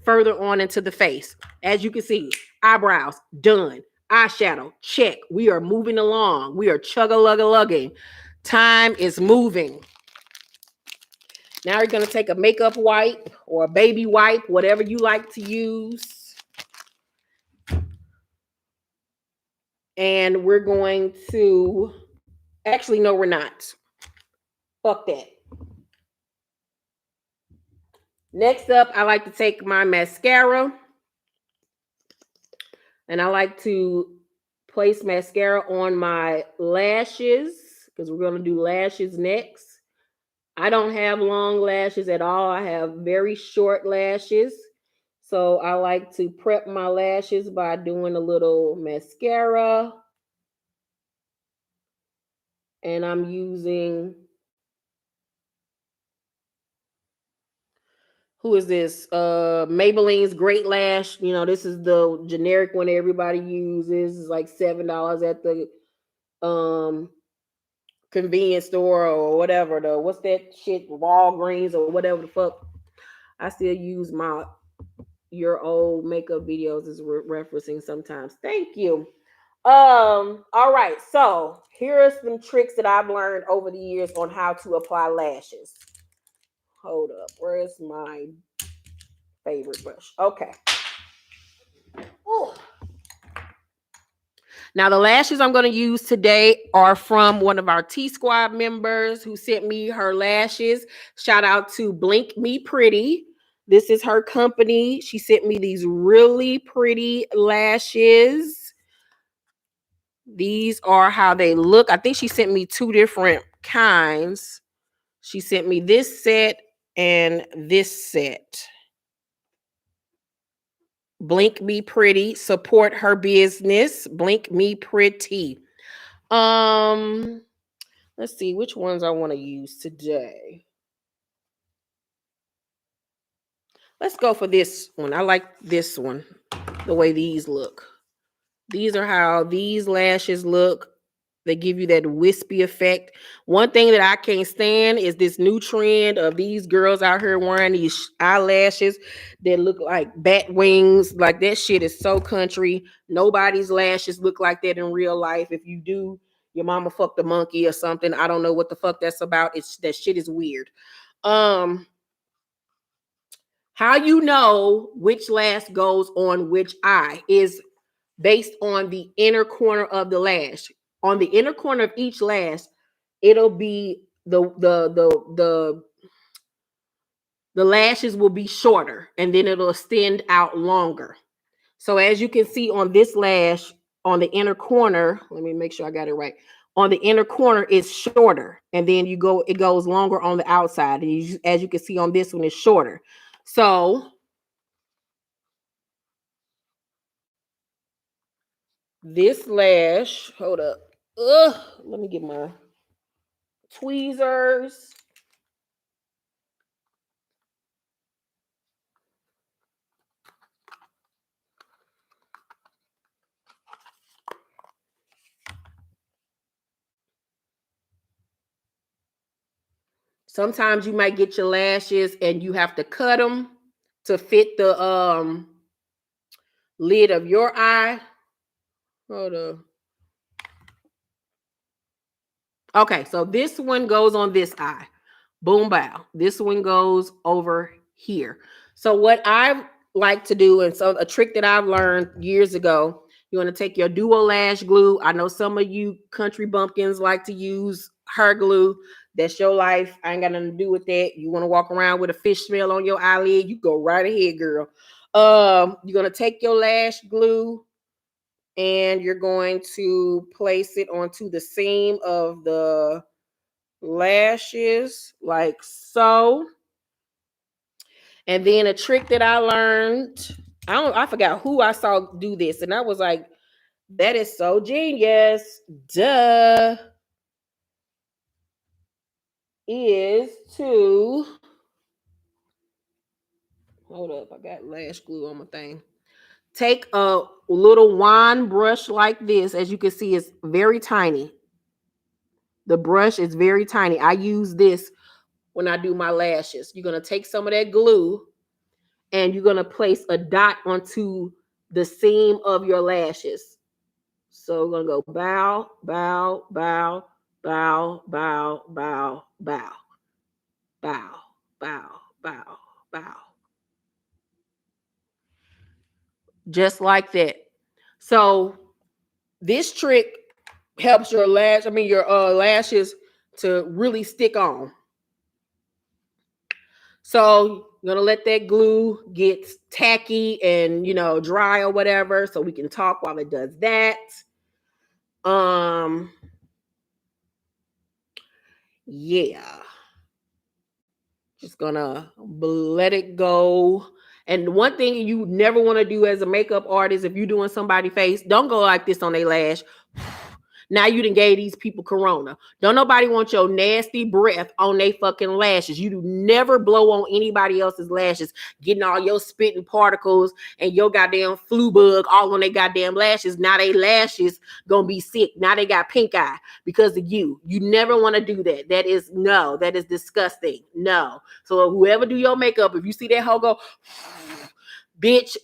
further on into the face. As you can see, eyebrows done. Eyeshadow, check. We are moving along. We are chug-a-lug-a-lugging. Time is moving. Now you're going to take a makeup wipe or a baby wipe, whatever you like to use. And we're going to... Actually, no, we're not. Fuck that. Next up, I like to take my mascara. And I like to place mascara on my lashes because we're going to do lashes next. I don't have long lashes at all. I have very short lashes. So I like to prep my lashes by doing a little mascara. And I'm using... Who is this? Maybelline's Great Lash. You know, this is the generic one everybody uses. It's like $7 at the convenience store or whatever. What's that shit? Walgreens or whatever the fuck. I still use your old makeup videos as referencing sometimes. Thank you. All right. So here are some tricks that I've learned over the years on how to apply lashes. hold up. Where's my favorite brush? Okay. Ooh. Now, the lashes I'm going to use today are from one of our T Squad members who sent me her lashes. Shout out to Blink Me Pretty. This is her company. She sent me these really pretty lashes. These are how they look. I think she sent me two different kinds. She sent me this set and this set. Blink Me Pretty. Support her business. Blink Me Pretty. Let's see which ones I want to use today. Let's go for this one. I like this one, the way these look. These are how these lashes look. They give you that wispy effect. One thing that I can't stand is this new trend of these girls out here wearing these eyelashes that look like bat wings. Like, that shit is so country. Nobody's lashes look like that in real life. If you do, your mama fucked a monkey or something. I don't know what the fuck that's about. That shit is weird. How you know which lash goes on which eye is based on the inner corner of the lash. On the inner corner of each lash, it'll be the lashes will be shorter, and then it'll extend out longer. So as you can see on this lash, on the inner corner, let me make sure I got it right. On the inner corner, it's shorter, and then it goes longer on the outside. And as you can see on this one, it's shorter. So this lash, hold up. Let me get my tweezers. Sometimes you might get your lashes and you have to cut them to fit the lid of your eye. Hold on. Okay, so this one goes on this eye. Boom, bow. This one goes over here. So what I like to do, and so a trick that I've learned years ago, you want to take your Duo Lash Glue. I know some of you country bumpkins like to use hair glue. That's your life. I ain't got nothing to do with that. You want to walk around with a fish smell on your eyelid, you go right ahead, girl. You're going to take your lash glue and you're going to place it onto the seam of the lashes like so. And then a trick that I learned, I forgot who I saw do this, and I was like, that is so genius. Duh. Is to hold up, I got lash glue on my thing. Take a little wand brush like this. As you can see, it's very tiny. The brush is very tiny. I use this when I do my lashes. You're going to take some of that glue and you're going to place a dot onto the seam of your lashes. So we're going to go bow, bow, bow, bow, bow, bow, bow, bow, bow, bow, bow. Just like that. So this trick helps your lashes to really stick on. So you're gonna let that glue get tacky and dry or whatever, so we can talk while it does that. Yeah. Just gonna let it go. And one thing you never want to do as a makeup artist, if you're doing somebody's face, don't go like this on their lash. Now you done gave these people corona. Don't nobody want your nasty breath on their fucking lashes. You do never blow on anybody else's lashes, getting all your spitting particles and your goddamn flu bug all on their goddamn lashes. Now they lashes gonna be sick. Now they got pink eye because of you. You never want to do that. That is disgusting. No. So whoever do your makeup, if you see that hoe go, bitch,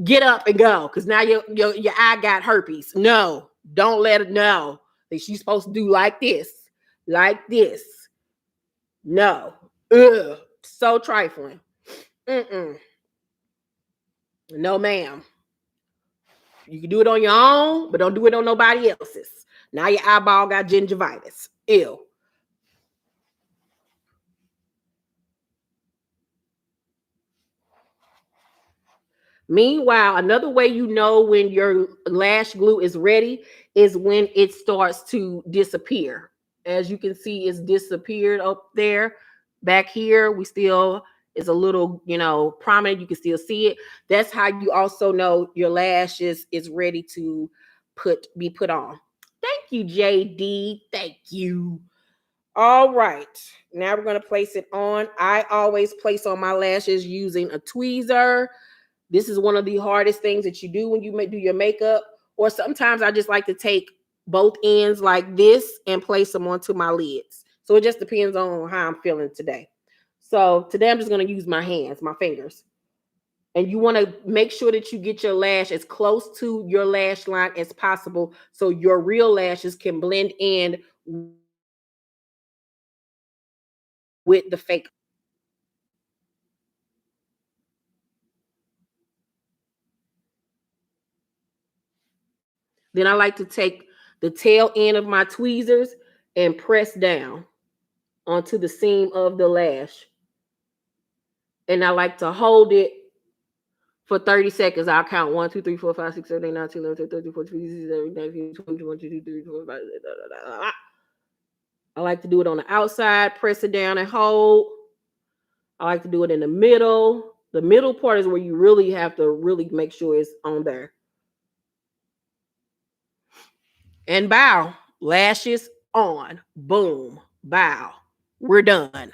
get up and go, because now your eye got herpes. No. Don't let her know that she's supposed to do like this. No. Ugh. So trifling. Mm-mm. No, ma'am. You can do it on your own, but don't do it on nobody else's. Now your eyeball got gingivitis. Ew. Meanwhile, another way you know when your lash glue is ready is when it starts to disappear. As you can see, it's disappeared up there. Back here, we still is a little, prominent. You can still see it. That's how you also know your lashes is ready to be put on. Thank you, JD. Thank you. All right. Now we're going to place it on. I always place on my lashes using a tweezer. This is one of the hardest things that you do when you do your makeup. Or sometimes I just like to take both ends like this and place them onto my lids. So it just depends on how I'm feeling today. So today I'm just going to use my hands, my fingers. And you want to make sure that you get your lash as close to your lash line as possible so your real lashes can blend in with the fake. Then I like to take the tail end of my tweezers and press down onto the seam of the lash. And I like to hold it for 30 seconds. I'll count 1, 2, 3, 4, 5, 6, 7, 8, 9, 10, 11, 12, 13, 14, 15, 16, 17, 18, 19, 20, 21, 22, 23, 24, 25. I like to do it on the outside, press it down and hold. I like to do it in the middle. The middle part is where you really have to really make sure it's on there. And bow. Lashes on. Boom. Bow. We're done.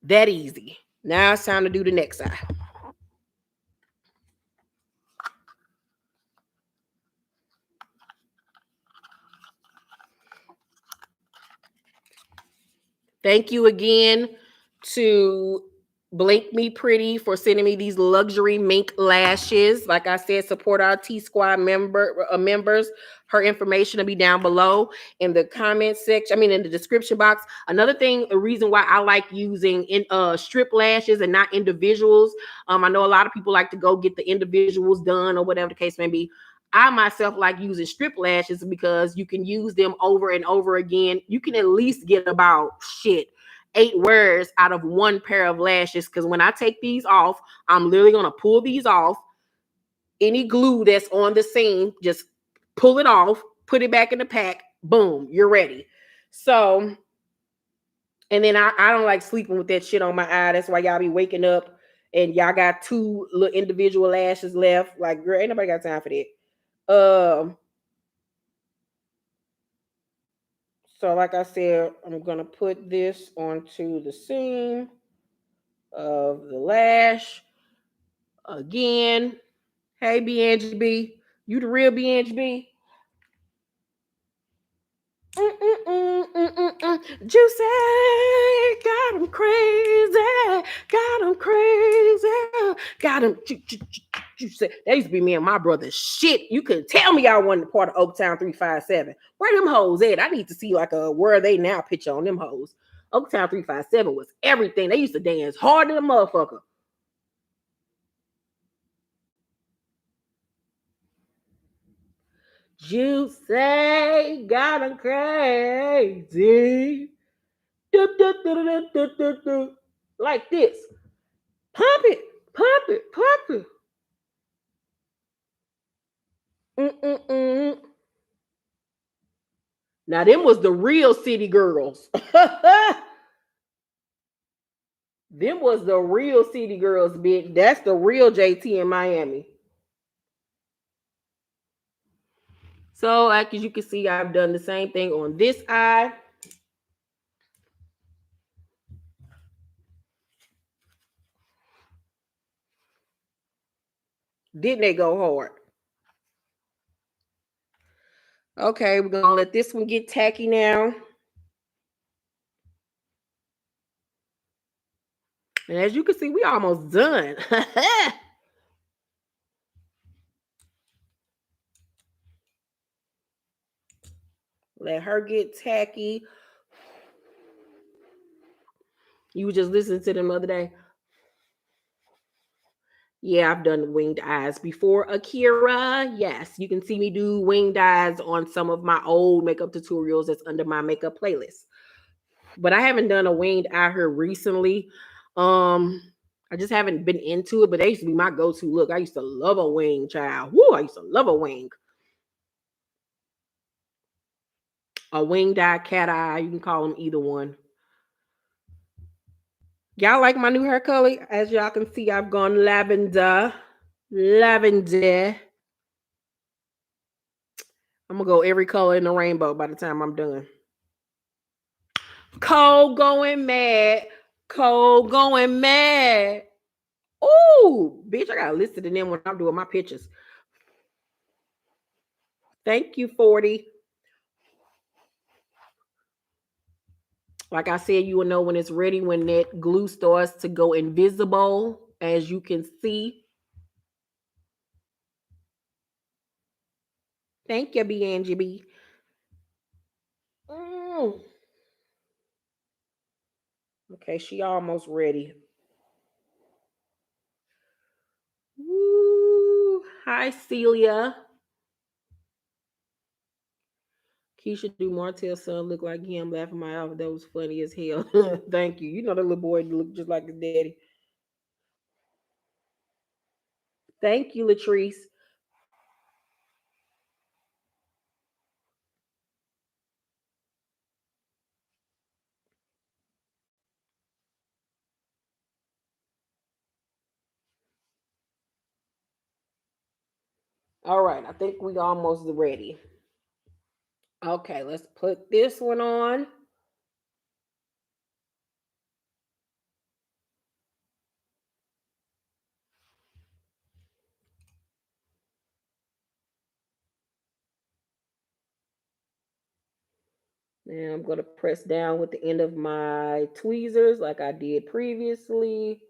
That easy. Now it's time to do the next side. Thank you again to Blink Me Pretty for sending me these luxury mink lashes. Like I said, support our T Squad members. Her information will be down below in the comment section. I mean, in the description box. Another thing, a reason why I like using strip lashes and not individuals. I know a lot of people like to go get the individuals done or whatever the case may be. I myself like using strip lashes because you can use them over and over again. You can at least get about 8 wears out of one pair of lashes. Because when I take these off, I'm literally going to pull these off. Any glue that's on the seam, just pull it off, put it back in the pack. Boom, you're ready. So, and then I don't like sleeping with that shit on my eye. That's why y'all be waking up and y'all got 2 little individual lashes left. Like, girl, ain't nobody got time for that. So like I said, I'm going to put this onto the seam of the lash. Again, hey, BNGB, you the real BNGB? Juicy, got him crazy, got him crazy, got him juicy. That used to be me and my brother. Shit, you could tell me I wasn't part of Oaktown 357. Where them hoes at? I need to see like a where are they now picture on them hoes. Oaktown 357 was everything. They used to dance harder than a motherfucker. Juicy, got him crazy. Like this. Pump it, pump it, pump it. Now, them was the real city girls. Them was the real city girls, bitch. That's the real JT in Miami. So, like as you can see, I've done the same thing on this eye. Didn't they go hard? Okay, we're gonna let this one get tacky now. And as you can see, we almost done. Let her get tacky. You were just listening to them the other day. Yeah, I've done winged eyes before. Akira, yes, you can see me do winged eyes on some of my old makeup tutorials that's under my makeup playlist. But I haven't done a winged eye here recently. Um, I just haven't been into it, but they used to be my go-to look. I used to love a wing, child. Woo, I used to love a wing. A winged eye, cat eye, you can call them either one. Y'all like my new hair color? As y'all can see, I've gone lavender. Lavender. I'm gonna go every color in the rainbow by the time I'm done. Cold going mad. Cold going mad. Ooh, bitch, I got listed in them when I'm doing my pictures. Thank you, 40. Like I said, you will know when it's ready when that glue starts to go invisible, as you can see. Thank you, B. Angie B. Okay, she almost ready. Woo. Hi, Celia. Keisha do Martell's son look like him laughing my off. That was funny as hell. Thank you. You know the little boy look just like his daddy. Thank you, Latrice. All right, I think we almost ready. Okay, let's put this one on. And I'm going to press down with the end of my tweezers like I did previously.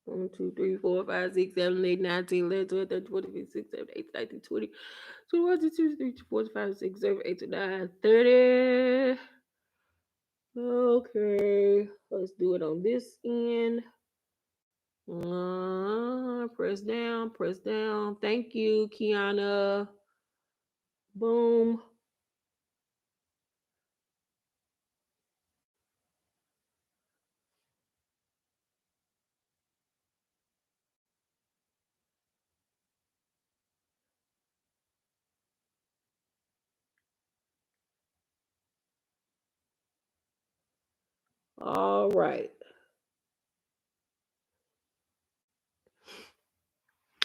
One, 2, 3, 4, 5, 6, 7, 8, 9, 10, 11, 12, 13, 14, 15, 16, 17, 18, 19, 20, 21, 22, 23, 24, 25, 26, 27, 28, 29, 30. Okay, let's do it on this end. Press down, press down. Thank you, Kiana. Boom. All right.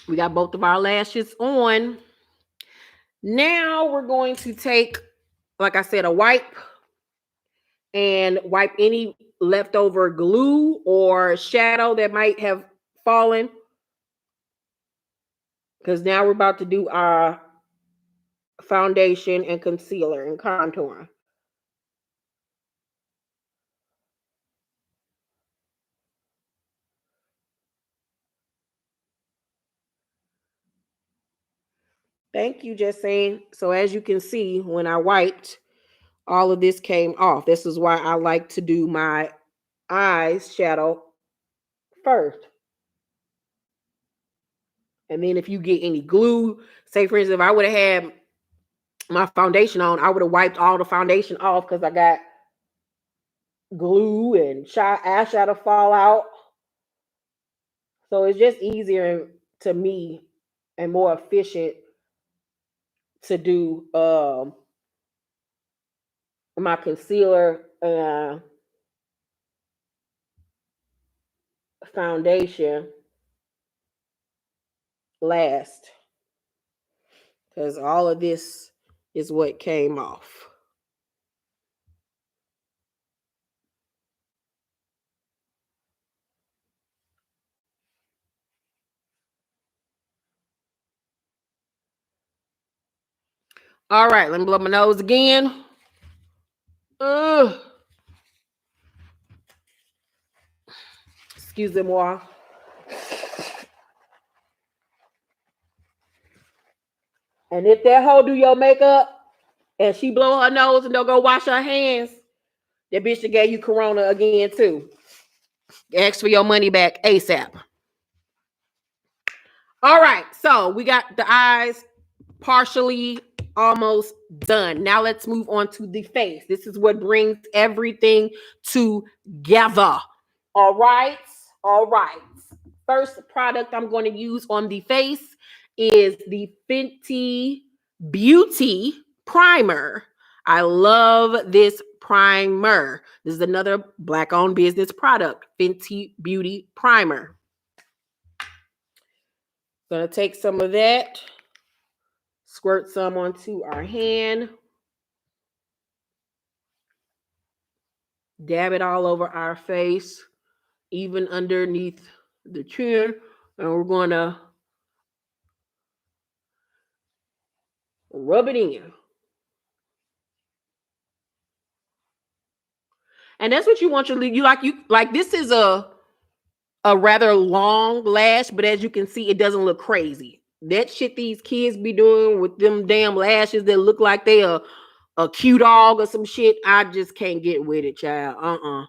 We got both of our lashes on. Now we're going to take, like I said, a wipe and wipe any leftover glue or shadow that might have fallen. Because now we're about to do our foundation and concealer and contour. Thank you, Jessine. So as you can see, when I wiped, all of this came off. This is why I like to do my eyes shadow first. And then if you get any glue, say for instance, if I would have had my foundation on, I would have wiped all the foundation off because I got glue and eyeshadow fall out. So it's just easier to me and more efficient to do my concealer and foundation last, because all of this is what came off. All right, let me blow my nose again. Ugh. Excuse me, moi. And if that hoe do your makeup and she blow her nose and don't go wash her hands, that bitch that gave you corona again too. Ask for your money back ASAP. All right, so we got the eyes partially almost done. Now let's move on to the face. This is what brings everything together. All right. First product I'm going to use on the face is the Fenty Beauty Primer. I love this primer. This is another Black-owned business product, Fenty Beauty Primer. Gonna take some of that, squirt some onto our hand, dab it all over our face, even underneath the chin, and we're gonna rub it in. And that's what you want your you like this is a rather long lash, but as you can see, it doesn't look crazy. That shit these kids be doing with them damn lashes that look like they a cute dog or some shit, I just can't get with it, child.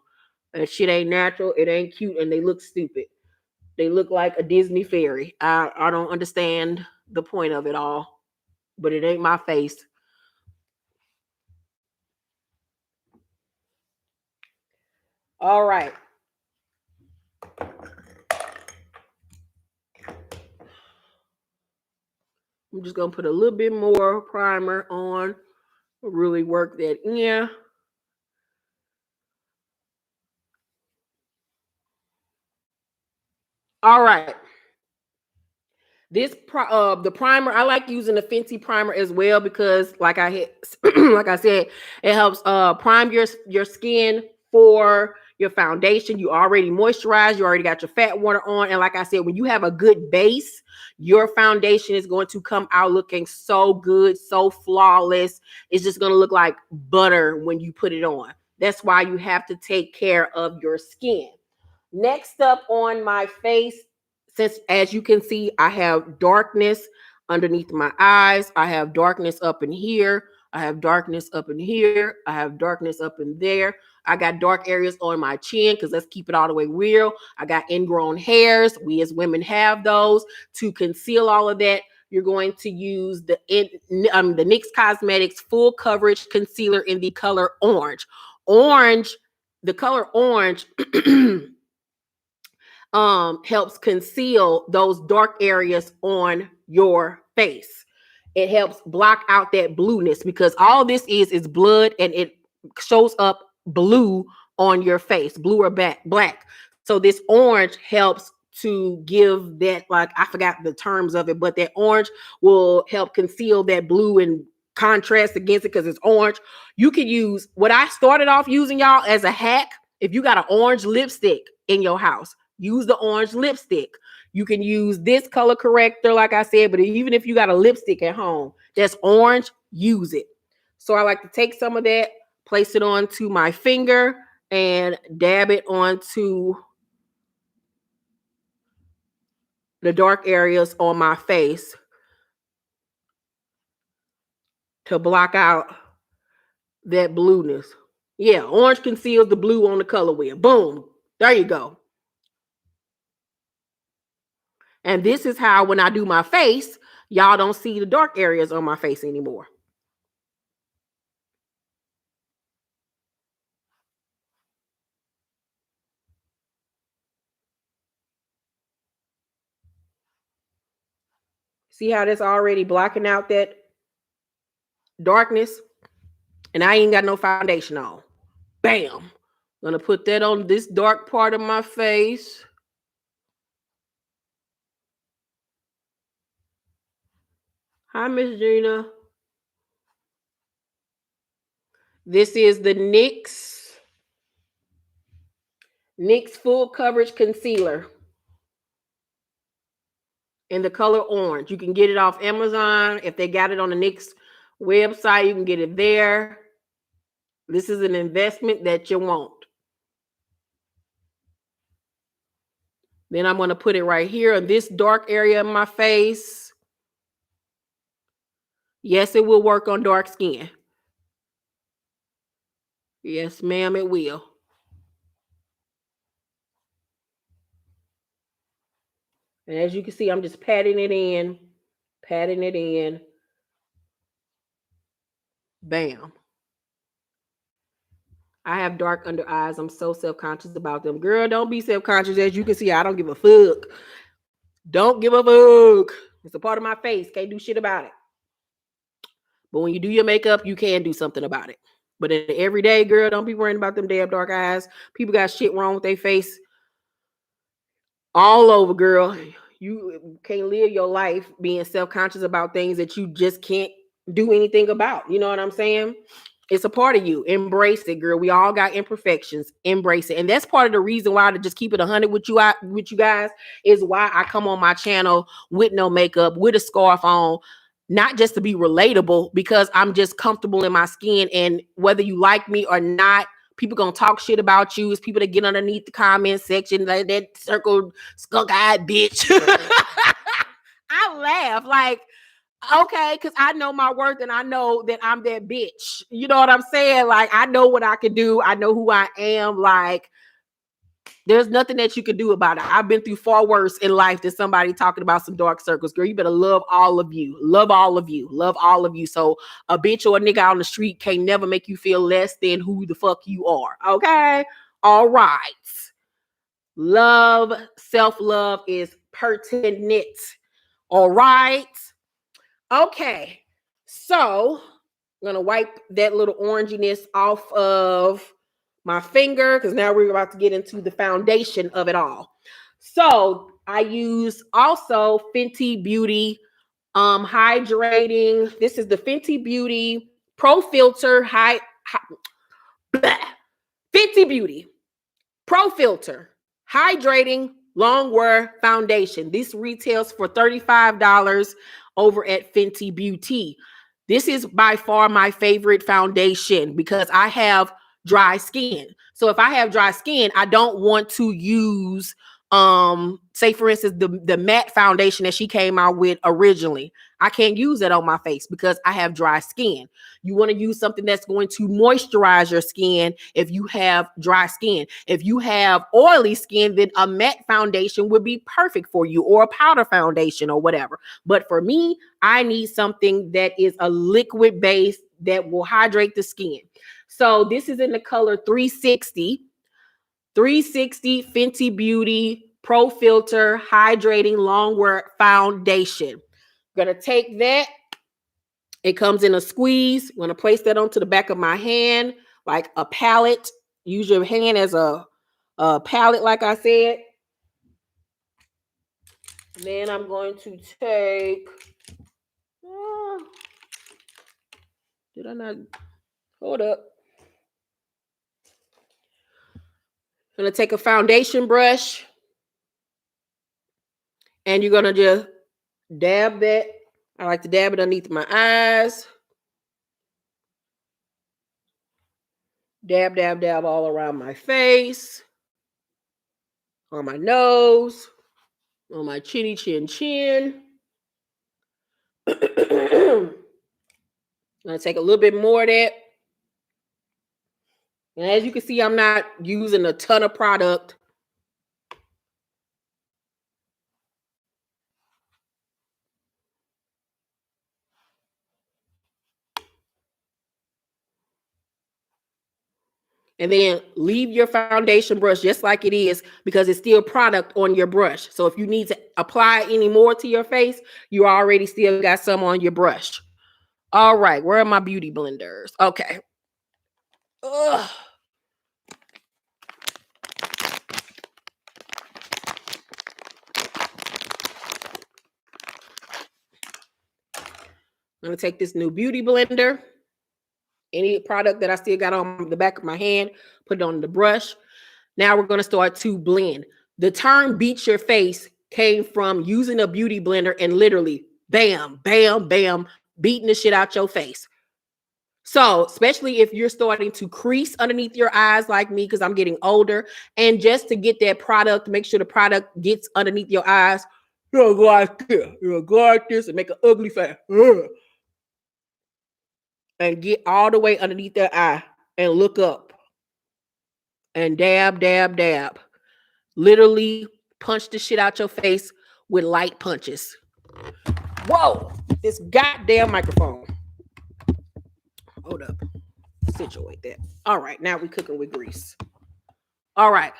That shit ain't natural, it ain't cute, and they look stupid. They look like a Disney fairy. I don't understand the point of it all, but it ain't my face. All right. I'm just going to put a little bit more primer on. Really work that in. All right. This the primer, I like using the Fenty primer as well because like I said, it helps prime your skin for your foundation. You already moisturized, you already got your fat water on, and like I said, when you have a good base, your foundation is going to come out looking so good, so flawless. It's just going to look like butter when you put it on. That's why you have to take care of your skin. Next up on my face, since as you can see, I have darkness underneath my eyes. I have darkness up in here. I have darkness up in here. I have darkness up in there. I got dark areas on my chin because let's keep it all the way real. I got ingrown hairs. We as women have those. To conceal all of that, you're going to use the NYX Cosmetics Full Coverage Concealer in the color orange. The color orange helps conceal those dark areas on your face. It helps block out that blueness because all this is blood and it shows up blue on your face, blue or black. So this orange helps to give that, like, I forgot the terms of it, but that orange will help conceal that blue and contrast against it because it's orange. You could use what I started off using, y'all, as a hack. If you got an orange lipstick in your house, use the orange lipstick. You can use this color corrector, like I said, but even if you got a lipstick at home that's orange, use it. So I like to take some of that, place it onto my finger, and dab it onto the dark areas on my face to block out that blueness. Yeah, orange conceals the blue on the color wheel. Boom. There you go. And this is how, when I do my face, y'all don't see the dark areas on my face anymore. See how that's already blocking out that darkness? And I ain't got no foundation on. Bam. Gonna put that on this dark part of my face. Hi, Miss Gina. This is the NYX Full Coverage Concealer in the color orange. You can get it off Amazon. If they got it on the NYX website, you can get it there. This is an investment that you want. Then I'm going to put it right here in this dark area of my face. Yes, it will work on dark skin. Yes, ma'am, it will. And as you can see, I'm just patting it in, patting it in. Bam. I have dark under eyes. I'm so self-conscious about them. Girl, don't be self-conscious. As you can see, I don't give a fuck. Don't give a fuck. It's a part of my face. Can't do shit about it. But when you do your makeup, you can do something about it. But in the everyday, girl, don't be worrying about them damn dark eyes. People got shit wrong with their face all over, girl. You can't live your life being self-conscious about things that you just can't do anything about. You know what I'm saying? It's a part of you. Embrace it, girl. We all got imperfections. Embrace it. And that's part of the reason why, to just keep it 100 with you guys, is why I come on my channel with no makeup, with a scarf on, not just to be relatable, because I'm just comfortable in my skin. And whether you like me or not, people gonna talk shit about you. It's people that get underneath the comment section, like that circle skunk-eyed bitch. I laugh like, okay, because I know my worth and I know that I'm that bitch. You know what I'm saying? Like, I know what I can do. I know who I am. Like, there's nothing that you can do about it. I've been through far worse in life than somebody talking about some dark circles. Girl, you better love all of you. Love all of you. Love all of you. So a bitch or a nigga out on the street can't never make you feel less than who the fuck you are. Okay? All right. Love, self-love is pertinent. All right. Okay. So I'm going to wipe that little oranginess off of my finger, because now we're about to get into the foundation of it all. So I use also Fenty Beauty hydrating. This is the Fenty Beauty Pro Filter Fenty Beauty Pro Filter Hydrating Longwear Foundation. This retails for $35 over at Fenty Beauty. This is by far my favorite foundation because I have dry skin. So if I have dry skin, I don't want to use say for instance the matte foundation that she came out with originally. I can't use it on my face because I have dry skin. You want to use something that's going to moisturize your skin if you have dry skin. If you have oily skin, then a matte foundation would be perfect for you, or a powder foundation or whatever. But for me, I need something that is a liquid base that will hydrate the skin. So this is in the color 360 Fenty Beauty Pro Filter Hydrating Longwear Foundation. Gonna take that. It comes in a squeeze. I'm gonna place that onto the back of my hand like a palette. Use your hand as a palette, like I said. Then I'm going to take. Did I not? Hold up. I'm gonna take a foundation brush, and you're gonna just dab that. I like to dab it underneath my eyes. Dab, dab, dab all around my face, on my nose, on my chinny chin chin. I'm gonna take a little bit more of that. And as you can see, I'm not using a ton of product. And then leave your foundation brush just like it is, because it's still product on your brush. So if you need to apply any more to your face, you already still got some on your brush. All right, where are my beauty blenders? Okay. Ugh. I'm going to take this new beauty blender. Any product that I still got on the back of my hand, put it on the brush. Now we're going to start to blend. The term beat your face came from using a beauty blender and literally bam, bam, bam, beating the shit out your face. So especially if you're starting to crease underneath your eyes like me, because I'm getting older, and just to get that product, make sure the product gets underneath your eyes, you're gonna go like this, and make an ugly face. and get all the way underneath their eye and look up and dab, dab, dab. Literally punch the shit out your face with light punches. Whoa, this goddamn microphone. Hold up. Situate that. All right, now we're cooking with grease. All right.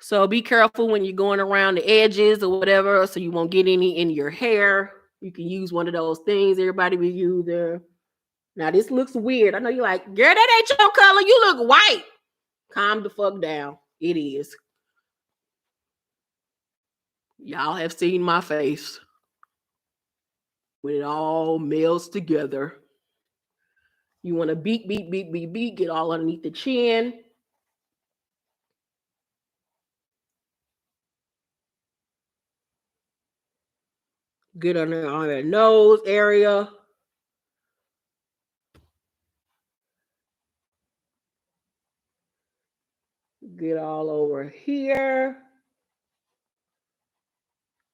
So be careful when you're going around the edges or whatever, so you won't get any in your hair. You can use one of those things everybody be using. Now this looks weird. I know you're like, girl, that ain't your color. You look white. Calm the fuck down. It is. Y'all have seen my face when it all melts together. You want to beat, get all underneath the chin. Get under on the nose area. Get all over here.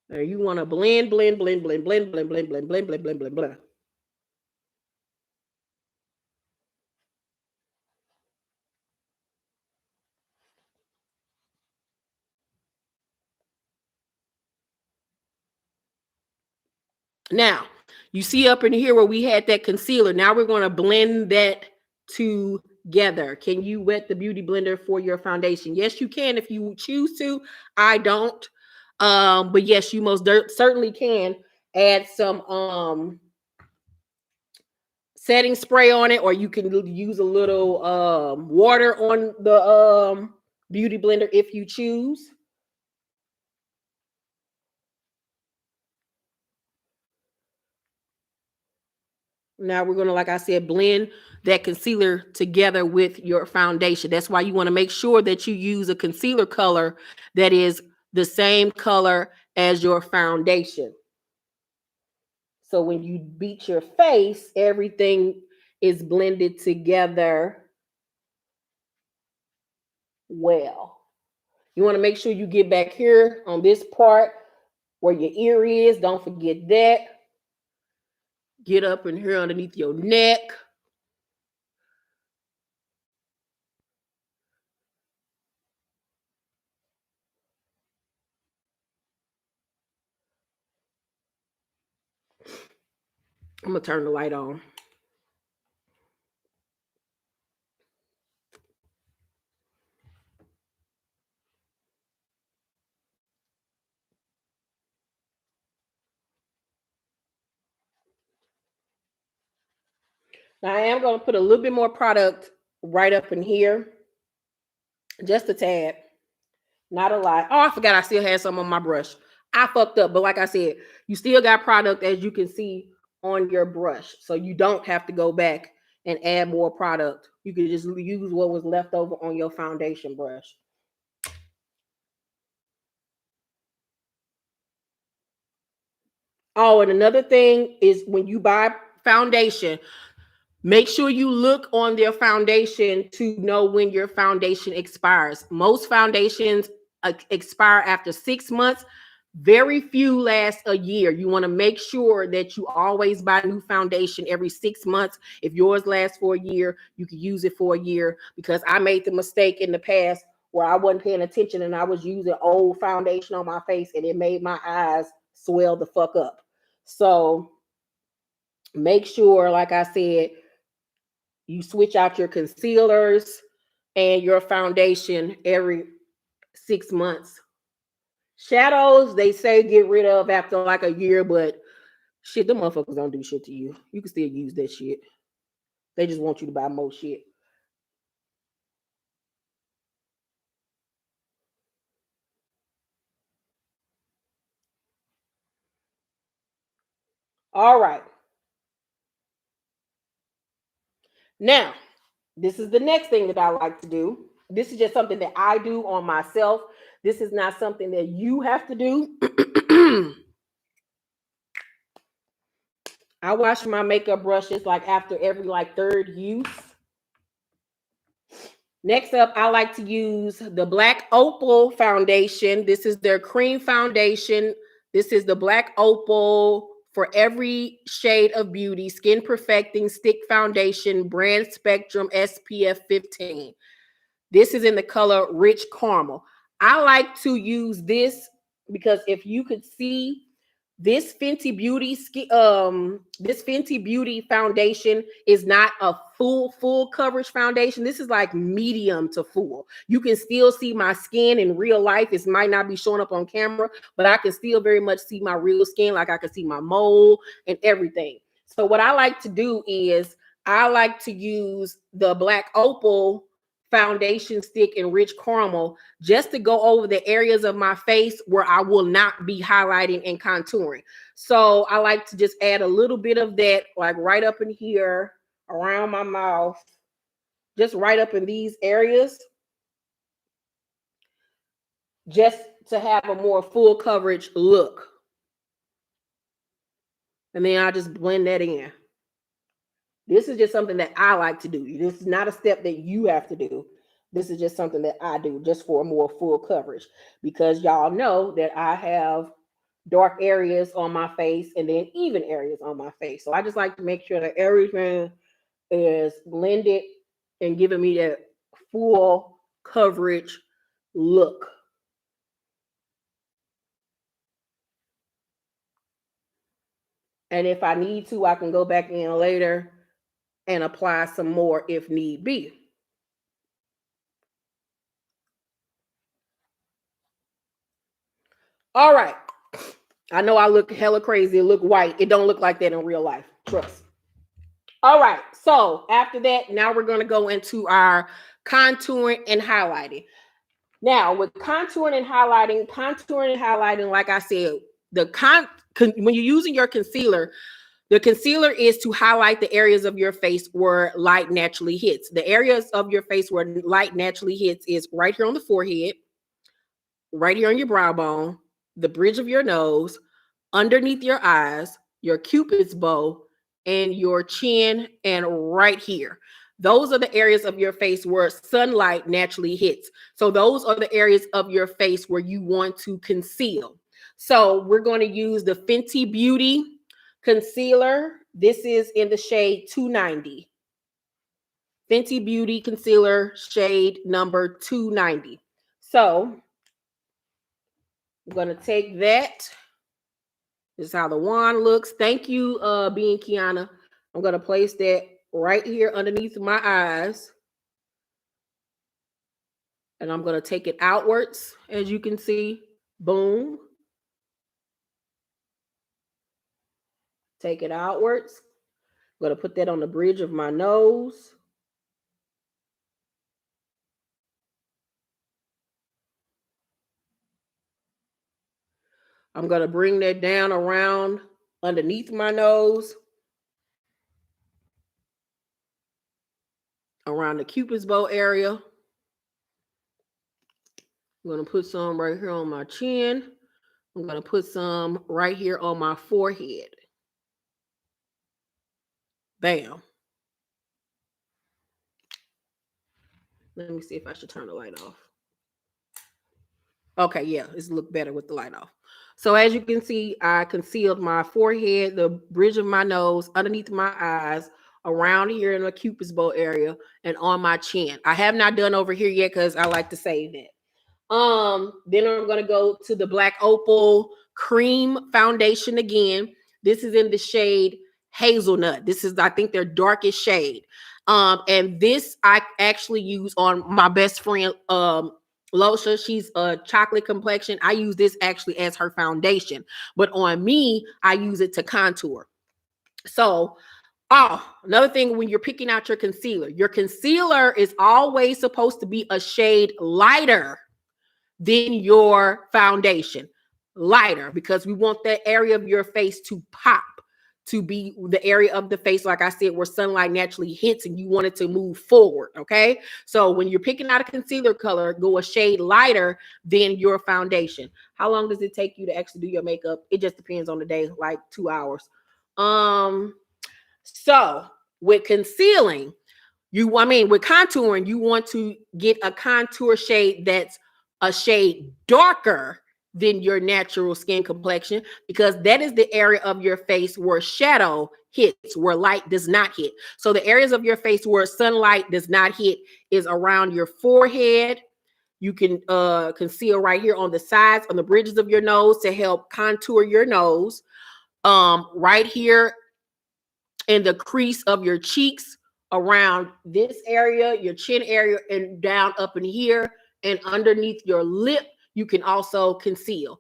And you want to blend. Now, you see up in here where we had that concealer. Now we're going to blend that together. Can you wet the beauty blender for your foundation? Yes, you can if you choose to. I don't. But yes, you most certainly can add some setting spray on it, or you can use a little water on the beauty blender if you choose. Now we're going to, like I said, blend that concealer together with your foundation. That's why you want to make sure that you use a concealer color that is the same color as your foundation. So when you beat your face, everything is blended together well. You want to make sure you get back here on this part where your ear is. Don't forget that. Get up in here underneath your neck. I'm going to turn the light on. Now I am going to put a little bit more product right up in here. Just a tad. Not a lot. Oh, I forgot I still had some on my brush. I fucked up. But like I said, you still got product, as you can see, on your brush. So you don't have to go back and add more product. You can just use what was left over on your foundation brush. Oh, and another thing is when you buy foundation, make sure you look on their foundation to know when your foundation expires. Most foundations expire after 6 months. Very few last a year. You want to make sure that you always buy new foundation every 6 months. If yours lasts for a year, you can use it for a year, because I made the mistake in the past where I wasn't paying attention and I was using old foundation on my face and it made my eyes swell the fuck up. So make sure, like I said, you switch out your concealers and your foundation every 6 months. Shadows, they say get rid of after like a year, but shit, them motherfuckers don't do shit to you. You can still use that shit. They just want you to buy more shit. All right. Now, this is the next thing that I like to do. This is just something that I do on myself. This is not something that you have to do. I wash my makeup brushes like after every like third use. Next up, I like to use the Black Opal foundation. This is their cream foundation. This is the Black Opal for every shade of beauty, Skin Perfecting Stick Foundation, Brand Spectrum SPF 15. This is in the color Rich Caramel. I like to use this because if you could see this Fenty Beauty foundation is not a full coverage foundation. This is like medium to full. You can still see my skin in real life. It might not be showing up on camera, but I can still very much see my real skin. Like I can see my mole and everything. So what I like to do is I like to use the Black Opal foundation stick in Rich Caramel just to go over the areas of my face where I will not be highlighting and contouring. So I like to just add a little bit of that, like right up in here, around my mouth, just right up in these areas, just to have a more full coverage look. And then I just blend that in. This is just something that I like to do. This is not a step that you have to do. This is just something that I do just for a more full coverage, because y'all know that I have dark areas on my face and then even areas on my face. So I just like to make sure that everything is blended and giving me that full coverage look. And if I need to, I can go back in later and apply some more if need be. All right. I know I look hella crazy. It look white. It don't look like that in real life. Trust. All right. So after that, now we're going to go into our contouring and highlighting. Now with contouring and highlighting, like I said, when you're using your concealer, the concealer is to highlight the areas of your face where light naturally hits. The areas of your face where light naturally hits is right here on the forehead, right here on your brow bone, the bridge of your nose, underneath your eyes, your cupid's bow, and your chin, and right here. Those are the areas of your face where sunlight naturally hits. So those are the areas of your face where you want to conceal. So we're going to use the Fenty Beauty concealer. This is in the shade 290. Fenty Beauty concealer, shade number 290. So I'm going to take that. This is how the wand looks. Thank you, Being Kiana. I'm going to place that right here underneath my eyes. And I'm going to take it outwards, as you can see. Boom. Take it outwards. I'm going to put that on the bridge of my nose. I'm going to bring that down around underneath my nose, around the cupid's bow area. I'm going to put some right here on my chin. I'm going to put some right here on my forehead. Bam. Let me see if I should turn the light off. Okay, yeah, it's look better with the light off. So as you can see, I concealed my forehead, the bridge of my nose, underneath my eyes, around here in the cupid's bow area, and on my chin. I have not done over here yet because I like to save it. Then I'm going to go to the Black Opal Cream Foundation again. This is in the shade Hazelnut. This is, I think, their darkest shade. And this I actually use on my best friend, Losha. She's a chocolate complexion. I use this actually as her foundation, but on me, I use it to contour. So, another thing, when you're picking out your concealer is always supposed to be a shade lighter than your foundation. Lighter, because we want that area of your face to pop, to be the area of the face, like I said, where sunlight naturally hits and you want it to move forward, okay? So when you're picking out a concealer color, go a shade lighter than your foundation. How long does it take you to actually do your makeup? It just depends on the day, like 2 hours. So with concealing, with contouring, you want to get a contour shade that's a shade darker than your natural skin complexion, because that is the area of your face where shadow hits, where light does not hit. So the areas of your face where sunlight does not hit is around your forehead. You can conceal right here on the sides, on the bridges of your nose to help contour your nose. Right here in the crease of your cheeks, around this area, your chin area, and down up in here and underneath your lip, you can also conceal.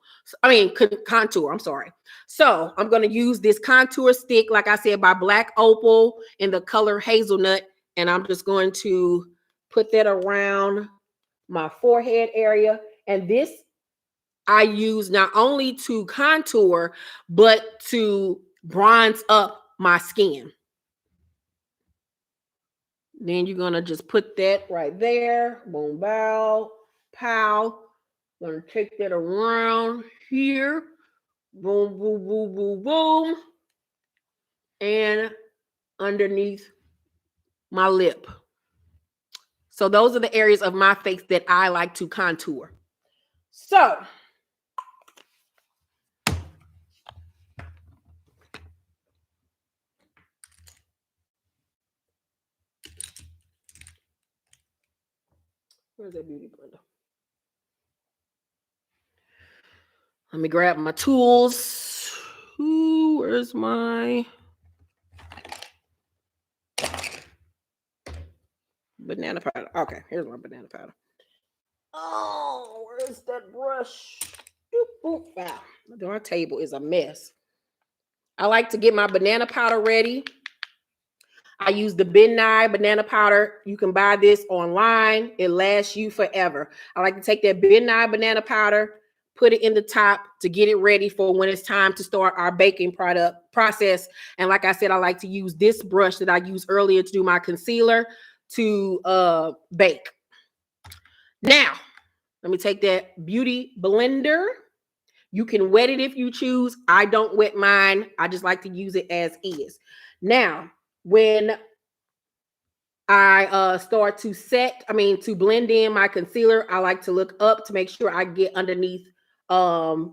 Contour. I'm sorry. So I'm going to use this contour stick, like I said, by Black Opal in the color hazelnut, and I'm just going to put that around my forehead area. And this I use not only to contour, but to bronze up my skin. Then you're gonna just put that right there. Boom, bow, pow. Gonna take that around here. Boom, boom, boom, boom, boom. And underneath my lip. So those are the areas of my face that I like to contour. So where's that beauty blender? Let me grab my tools. Ooh, where's my banana powder? Okay, here's my banana powder. Oh, where's that brush? Wow, our table is a mess. I like to get my banana powder ready. I use the Ben Nye banana powder. You can buy this online. It lasts you forever. I like to take that Ben Nye banana powder, put it in the top to get it ready for when it's time to start our baking process. And like I said, I like to use this brush that I used earlier to do my concealer to bake. Now, let me take that beauty blender. You can wet it if you choose. I don't wet mine. I just like to use it as is. Now, when I start to blend in my concealer, I like to look up to make sure I get underneath my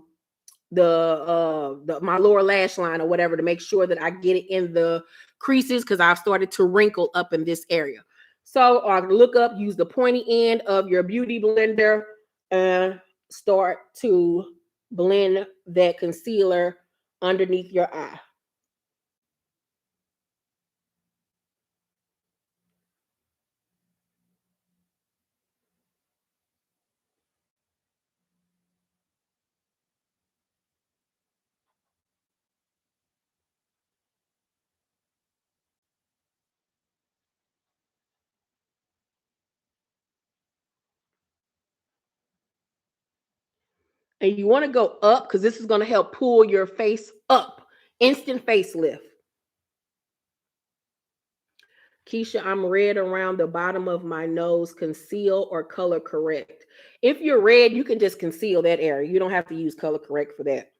lower lash line or whatever, to make sure that I get it in the creases, because I've started to wrinkle up in this area. So I look up, use the pointy end of your beauty blender, and start to blend that concealer underneath your eye. And you want to go up because this is going to help pull your face up. Instant facelift. Keisha, I'm red around the bottom of my nose. Conceal or color correct? If you're red, you can just conceal that area. You don't have to use color correct for that.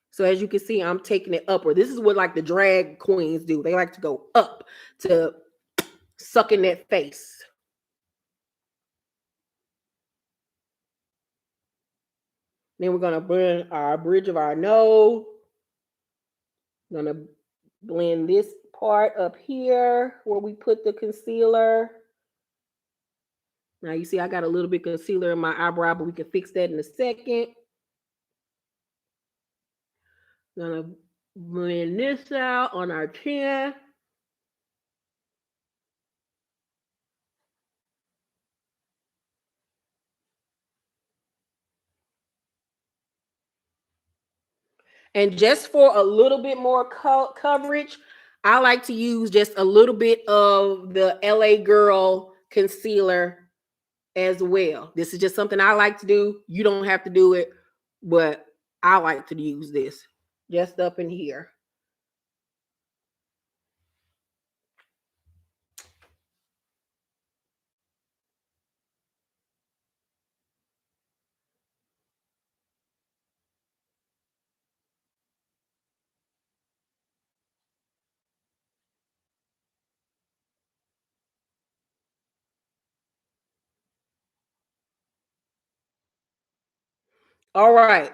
So as you can see, I'm taking it upward. This is what like the drag queens do. They like to go up to suck in that face. Then we're going to blend our bridge of our nose. I'm going to blend this part up here where we put the concealer. Now you see I got a little bit of concealer in my eyebrow, but we can fix that in a second. I'm going to blend this out on our chin. And just for a little bit more coverage, I like to use just a little bit of the LA Girl concealer as well. This is just something I like to do. You don't have to do it, but I like to use this just up in here. All right.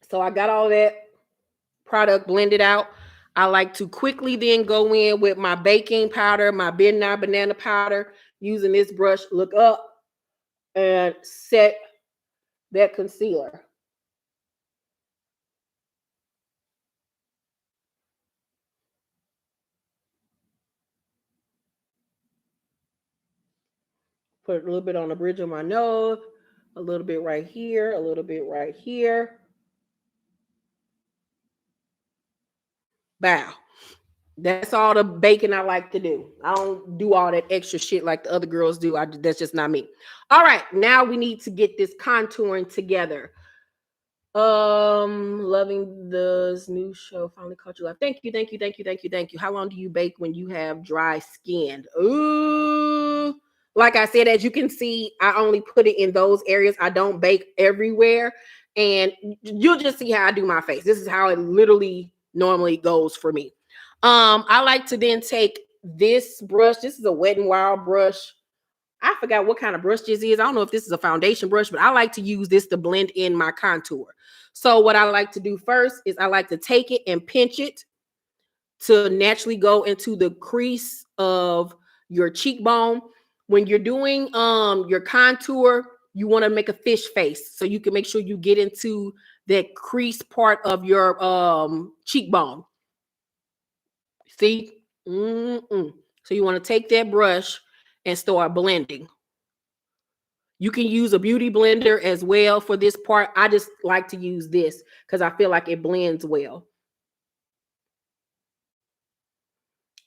So I got all that product blended out. I like to quickly then go in with my baking powder, my midnight banana powder, using this brush, look up and set that concealer. Put a little bit on the bridge of my nose, a little bit right here, a little bit right here. Bow. That's all the baking I like to do. I don't do all that extra shit like the other girls do. That's just not me. All right, now we need to get this contouring together. Loving this new show. Finally caught you live. Thank you, thank you, thank you, thank you, thank you. How long do you bake when you have dry skin? Ooh, like I said, as you can see, I only put it in those areas. I don't bake everywhere, and you'll just see how I do my face. This is how it literally normally goes for me. I like to then take this brush. This is a Wet n Wild brush. I forgot what kind of brush this is. I don't know if this is a foundation brush, but I like to use this to blend in my contour. So what I like to do first is I like to take it and pinch it to naturally go into the crease of your cheekbone. When you're doing your contour, you want to make a fish face so you can make sure you get into that crease part of your cheekbone. See? So you want to take that brush and start blending. You can use a beauty blender as well for this part. I just like to use this because I feel like it blends well.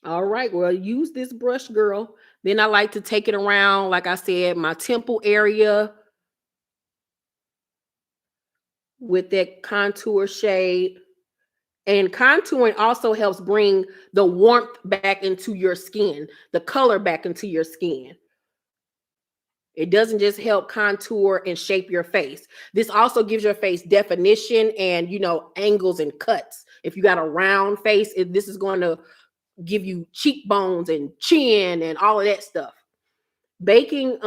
All right, well, use this brush, girl. Then I like to take it around, like I said, my temple area with that contour shade. And contouring also helps bring the warmth back into your skin, the color back into your skin. It doesn't just help contour and shape your face. This also gives your face definition and, angles and cuts. If you got a round face, this is going to give you cheekbones and chin and all of that stuff. Baking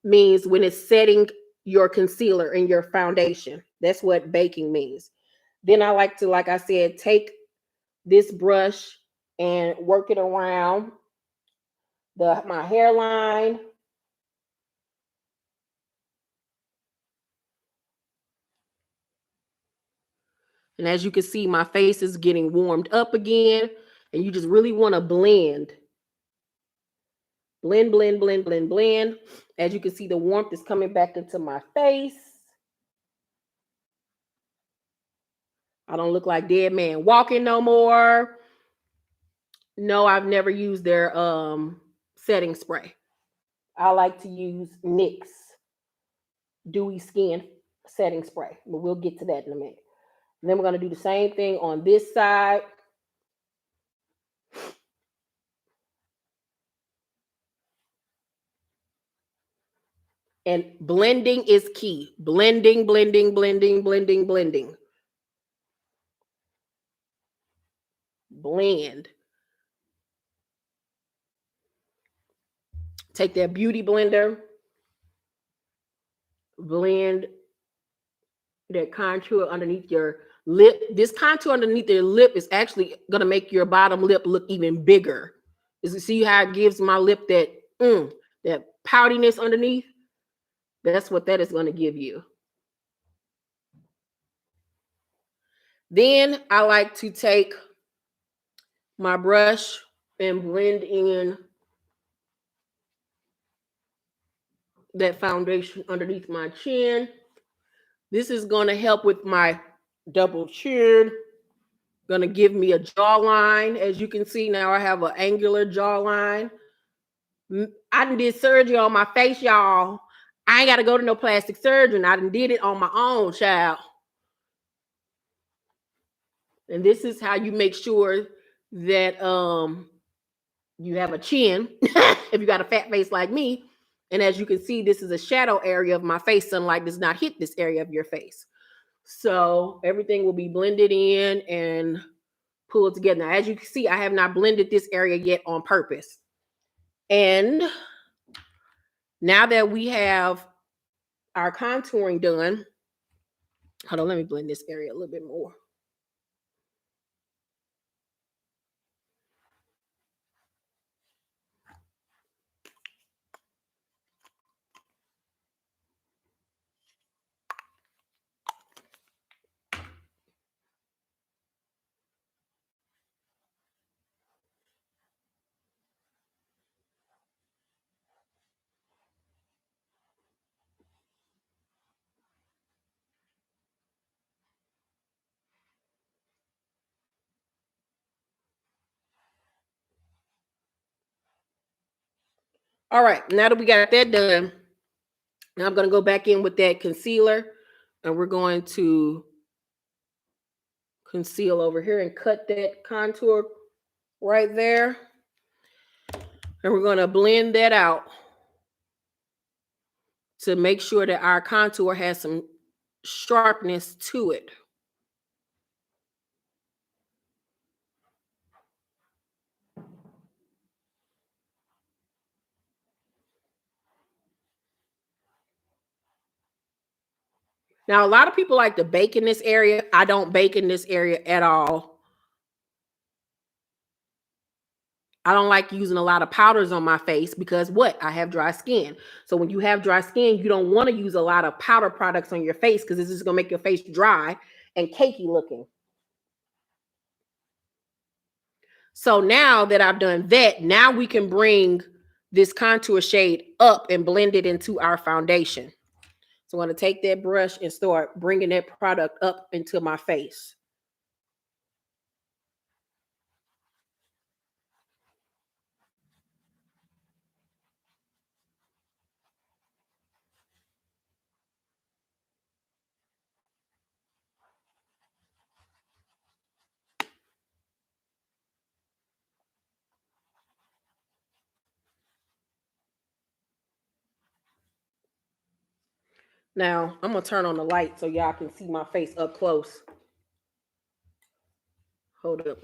means when it's setting your concealer and your foundation. That's what baking means. Then I like to, like I said, take this brush and work it around my hairline. And as you can see, my face is getting warmed up again. And you just really want to blend. Blend, blend, blend, blend, blend. As you can see, the warmth is coming back into my face. I don't look like dead man walking no more. No, I've never used their setting spray. I like to use NYX Dewy Skin Setting Spray. But we'll get to that in a minute. And then we're going to do the same thing on this side. And blending is key. Blending, blending, blending, blending, blending. Blend. Take that beauty blender. Blend that contour underneath your lip. This contour underneath your lip is actually going to make your bottom lip look even bigger. You see how it gives my lip that that poutiness underneath? That's what that is going to give you. Then I like to take my brush and blend in that foundation underneath my chin. This is going to help with my double chin. Going to give me a jawline. As you can see now, I have an angular jawline. I done did surgery on my face, y'all. I ain't got to go to no plastic surgeon. I done did it on my own, child. And this is how you make sure that you have a chin if you got a fat face like me. And as you can see, this is a shadow area of my face. Sunlight does not hit this area of your face. So everything will be blended in and pulled together. Now, as you can see, I have not blended this area yet on purpose. And now that we have our contouring done, Hold on, let me blend this area a little bit more. All right, now that we got that done, now I'm going to go back in with that concealer, and we're going to conceal over here and cut that contour right there. And we're going to blend that out to make sure that our contour has some sharpness to it. Now, a lot of people like to bake in this area. I don't bake in this area at all. I don't like using a lot of powders on my face because what? I have dry skin. So when you have dry skin, you don't want to use a lot of powder products on your face because this is going to make your face dry and cakey looking. So now that I've done that, now we can bring this contour shade up and blend it into our foundation. So I'm going to take that brush and start bringing that product up into my face. Now, I'm going to turn on the light so y'all can see my face up close. Hold up.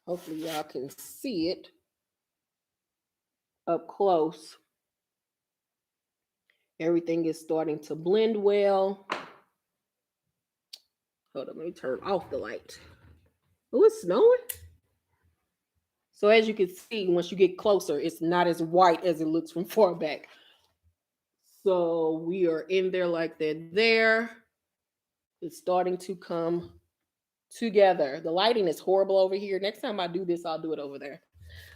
Hopefully y'all can see it up close. Everything is starting to blend well. Hold on, let me turn off the light. Oh, it's snowing. So as you can see, once you get closer, it's not as white as it looks from far back. So we are in there like that there. It's starting to come together. The lighting is horrible over here. Next time I do this, I'll do it over there.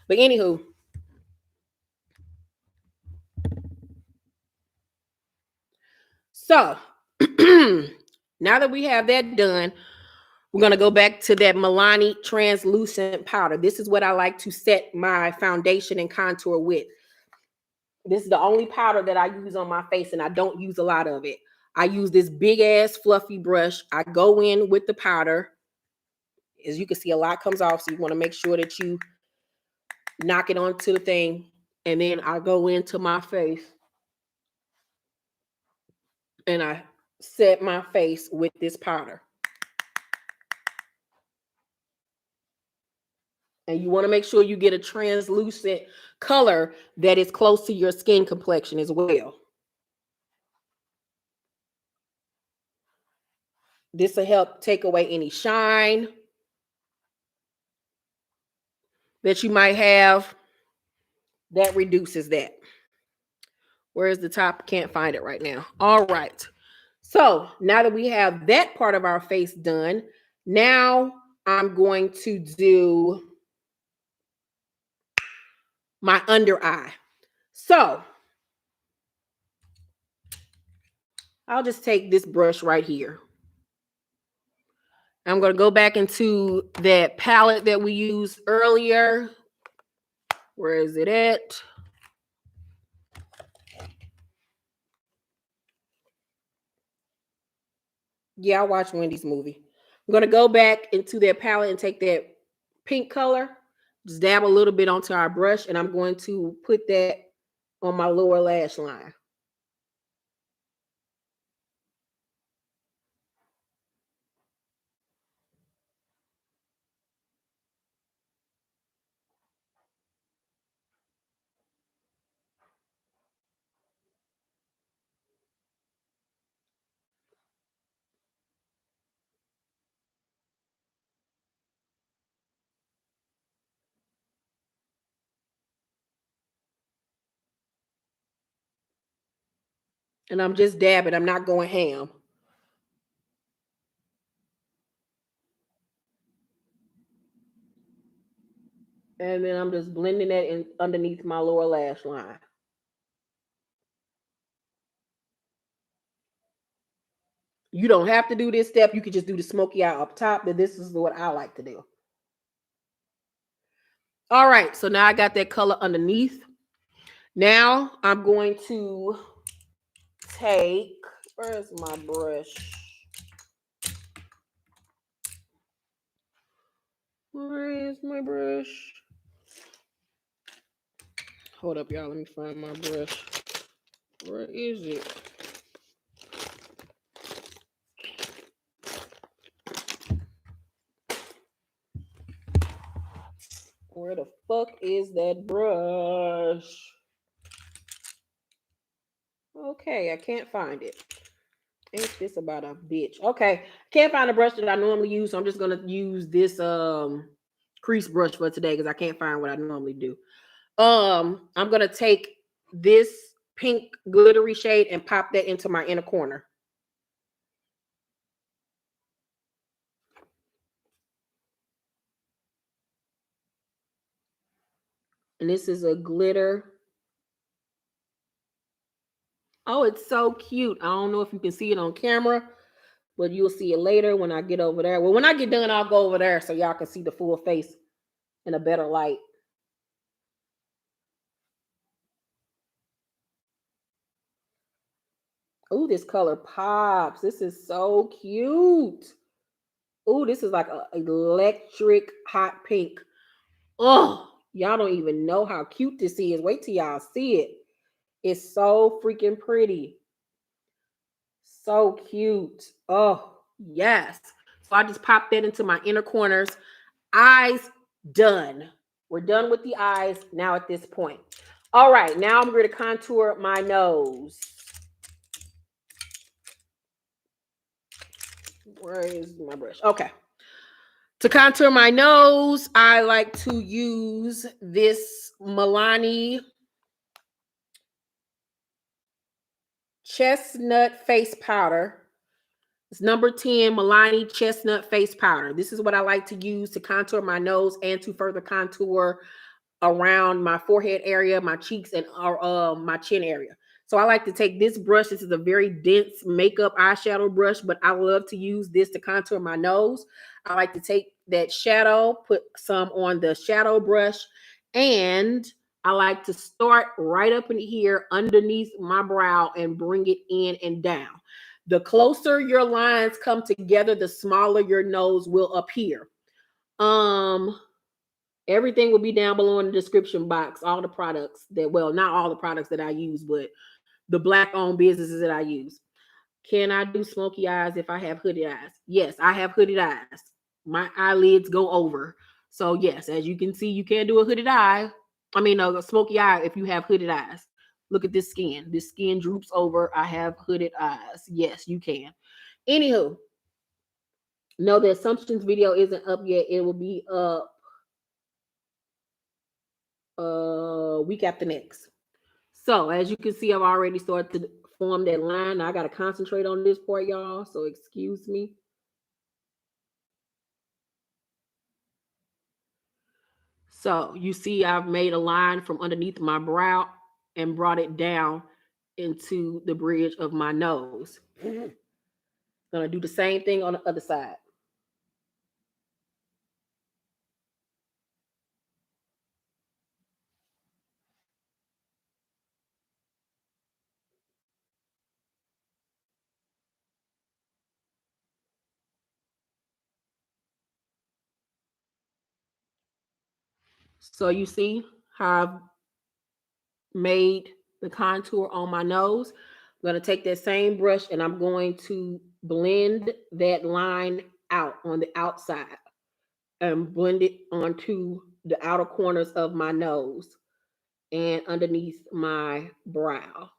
But anywho. So now that we have that done, we're going to go back to that Milani translucent powder. This is what I like to set my foundation and contour with. This is the only powder that I use on my face, and I don't use a lot of it. I use this big ass fluffy brush. I go in with the powder. As you can see, a lot comes off, so you want to make sure that you knock it onto the thing. And then I go into my face and I set my face with this powder. And you want to make sure you get a translucent color that is close to your skin complexion as well. This will help take away any shine that you might have. That reduces that. Where's the top? Can't find it right now. All right. So now that we have that part of our face done, now I'm going to do my under eye. So I'll just take this brush right here. I'm going to go back into that palette that we used earlier. Where is it at? Yeah, I watched Wendy's movie. I'm going to go back into that palette and take that pink color, just dab a little bit onto our brush, and I'm going to put that on my lower lash line. And I'm just dabbing. I'm not going ham. And then I'm just blending that in underneath my lower lash line. You don't have to do this step. You could just do the smoky eye up top, but this is what I like to do. All right, so now I got that color underneath. Now I'm going to take, where's my brush? Where is my brush? Hold up, y'all. Let me find my brush. Where is it? Where the fuck is that brush? Okay, I can't find it. Ain't this about a bitch? Okay, can't find a brush that I normally use, so I'm just gonna use this crease brush for today because I can't find what I normally do. I'm gonna take this pink glittery shade and pop that into my inner corner. And this is a glitter. Oh, it's so cute. I don't know if you can see it on camera, but you'll see it later when I get over there. Well, when I get done, I'll go over there so y'all can see the full face in a better light. Oh, this color pops. This is so cute. Oh, this is like an electric hot pink. Oh, y'all don't even know how cute this is. Wait till y'all see it. It's so freaking pretty. So cute. Oh, yes. So I just popped that into my inner corners. Eyes done. We're done with the eyes now at this point. All right, now I'm going to contour my nose. Where is my brush? Okay. To contour my nose, I like to use this Milani Chestnut Face Powder. It's number 10 Milani Chestnut Face Powder. This is what I like to use to contour my nose and to further contour around my forehead area, my cheeks, and my chin area. So I like to take this brush. This is a very dense makeup eyeshadow brush, but I love to use this to contour my nose. I like to take that shadow, put some on the shadow brush, and I like to start right up in here underneath my brow and bring it in and down. The closer your lines come together, the smaller your nose will appear. Everything will be down below in the description box. All the products that, well, not all the products that I use, but the black-owned businesses that I use. Can I do smoky eyes if I have hooded eyes? Yes, I have hooded eyes. My eyelids go over. So yes, as you can see, you can do a hooded eye. I mean, a smoky eye if you have hooded eyes. Look at this skin. This skin droops over. I have hooded eyes. Yes, you can. Anywho, no, the assumptions video isn't up yet. It will be up week after next. So as you can see, I've already started to form that line. Now I got to concentrate on this part, y'all. So excuse me. So you see, I've made a line from underneath my brow and brought it down into the bridge of my nose. Gonna do the same thing on the other side. So you see how I've made the contour on my nose. I'm going to take that same brush and I'm going to blend that line out on the outside and blend it onto the outer corners of my nose and underneath my brow.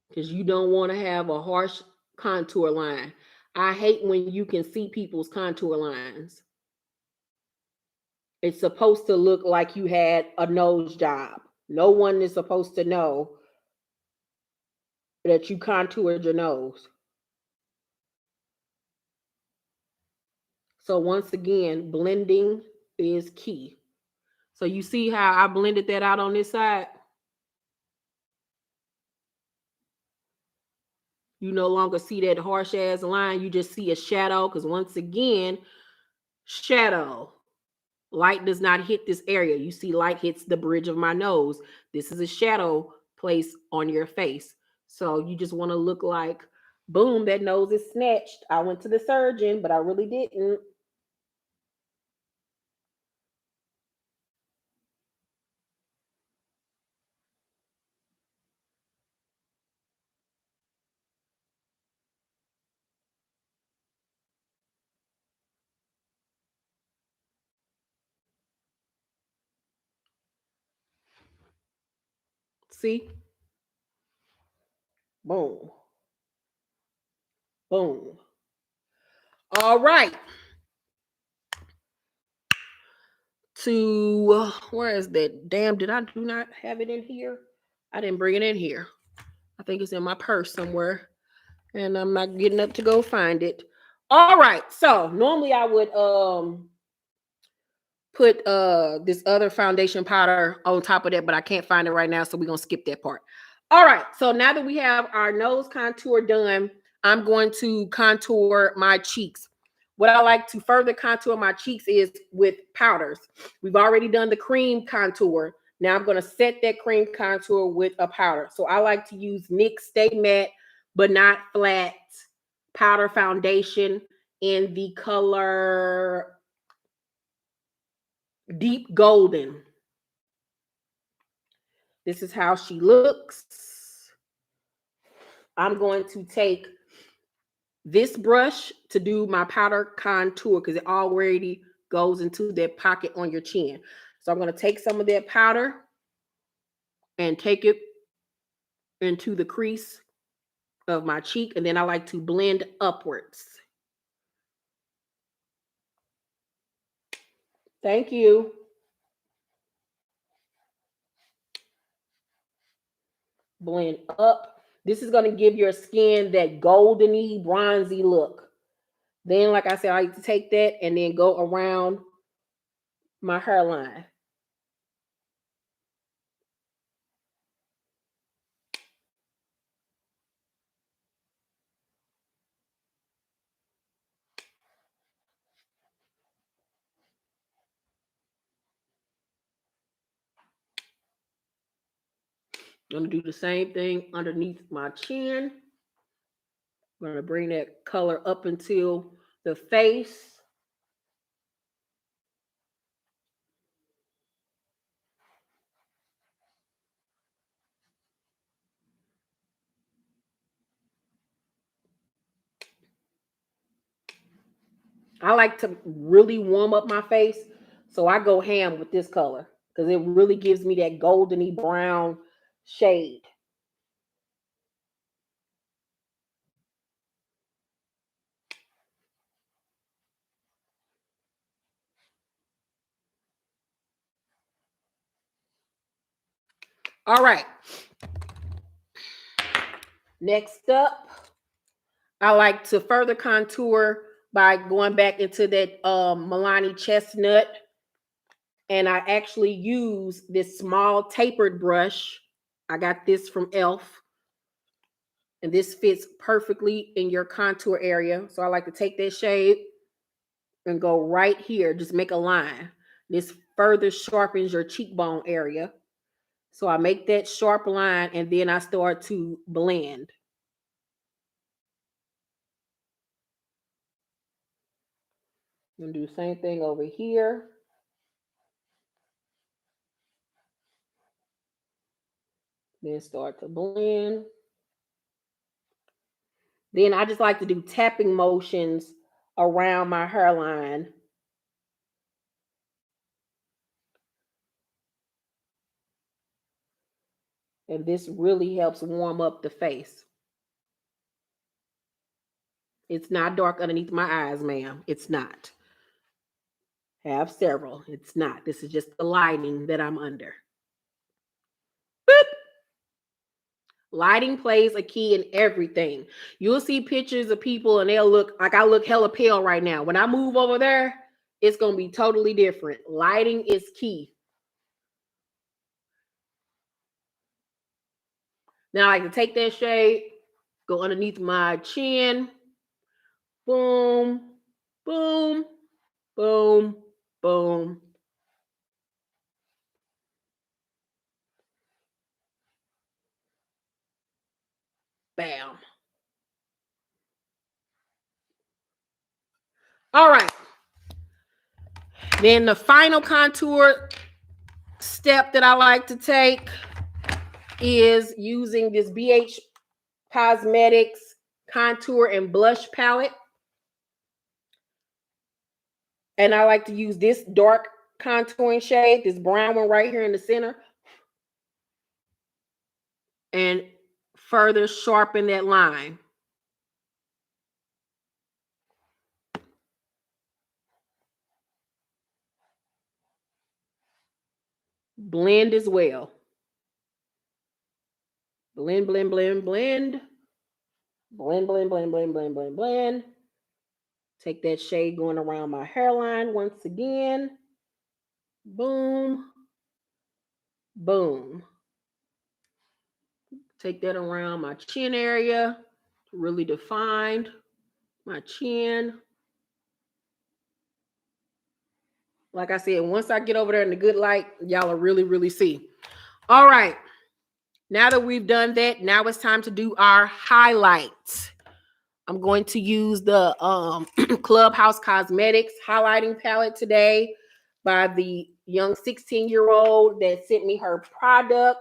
Because you don't want to have a harsh contour line. I hate when you can see people's contour lines. It's supposed to look like you had a nose job. No one is supposed to know that you contoured your nose. So once again, blending is key. So you see how I blended that out on this side? You no longer see that harsh ass line. You just see a shadow because once again, shadow. Light does not hit this area. You see light hits the bridge of my nose. This is a shadow place on your face. So you just want to look like, boom, that nose is snatched. I went to the surgeon, but I really didn't. See? Boom. Boom. All right. To where is that? Damn, did I do not have it in here? I didn't bring it in here. I think it's in my purse somewhere, and I'm not getting up to go find it. All right. So normally I would put this other foundation powder on top of that, but I can't find it right now, so we're gonna skip that part. All right, so now that we have our nose contour done, I'm going to contour my cheeks. What I like to further contour my cheeks is with powders. We've already done the cream contour. Now I'm going to set that cream contour with a powder. So I like to use NYX Stay Matte but Not Flat powder foundation in the color Deep Golden. This is how she looks. I'm going to take this brush to do my powder contour because it already goes into that pocket on your chin. So I'm going to take some of that powder and take it into the crease of my cheek, and then I like to blend upwards. Thank you. Blend up. This is going to give your skin that goldeny, bronzy look. Then, like I said, I like to take that and then go around my hairline. I'm going to do the same thing underneath my chin. I'm going to bring that color up until the face. I like to really warm up my face, so I go ham with this color because it really gives me that goldeny brown shade. All right. Next up, I like to further contour by going back into that Milani Chestnut. And I actually use this small tapered brush. I got this from e.l.f. And this fits perfectly in your contour area. So I like to take that shade and go right here. Just make a line. This further sharpens your cheekbone area. So I make that sharp line and then I start to blend. I'm gonna do the same thing over here. Then start to blend. Then I just like to do tapping motions around my hairline. And this really helps warm up the face. It's not dark underneath my eyes, ma'am. It's not. Have several. It's not. This is just the lighting that I'm under. Boop. Lighting plays a key in everything. You'll see pictures of people and they'll look like I look hella pale right now. When I move over there, it's going to be totally different. Lighting is key. Now I can take that shade, go underneath my chin. Boom, boom, boom, boom. Bam. All right. Then the final contour step that I like to take is using this BH Cosmetics contour and blush palette. And I like to use this dark contouring shade, this brown one right here in the center, and further sharpen that line. Blend as well. Blend, blend, blend, blend. Blend, blend, blend, blend, blend, blend, blend. Take that shade going around my hairline once again. Boom. Boom. Take that around my chin area. Really defined my chin. Like I said, once I get over there in the good light, y'all will really, really see. All right. Now that we've done that, now it's time to do our highlights. I'm going to use the Clubhouse Cosmetics highlighting palette today by the young 16-year-old that sent me her product.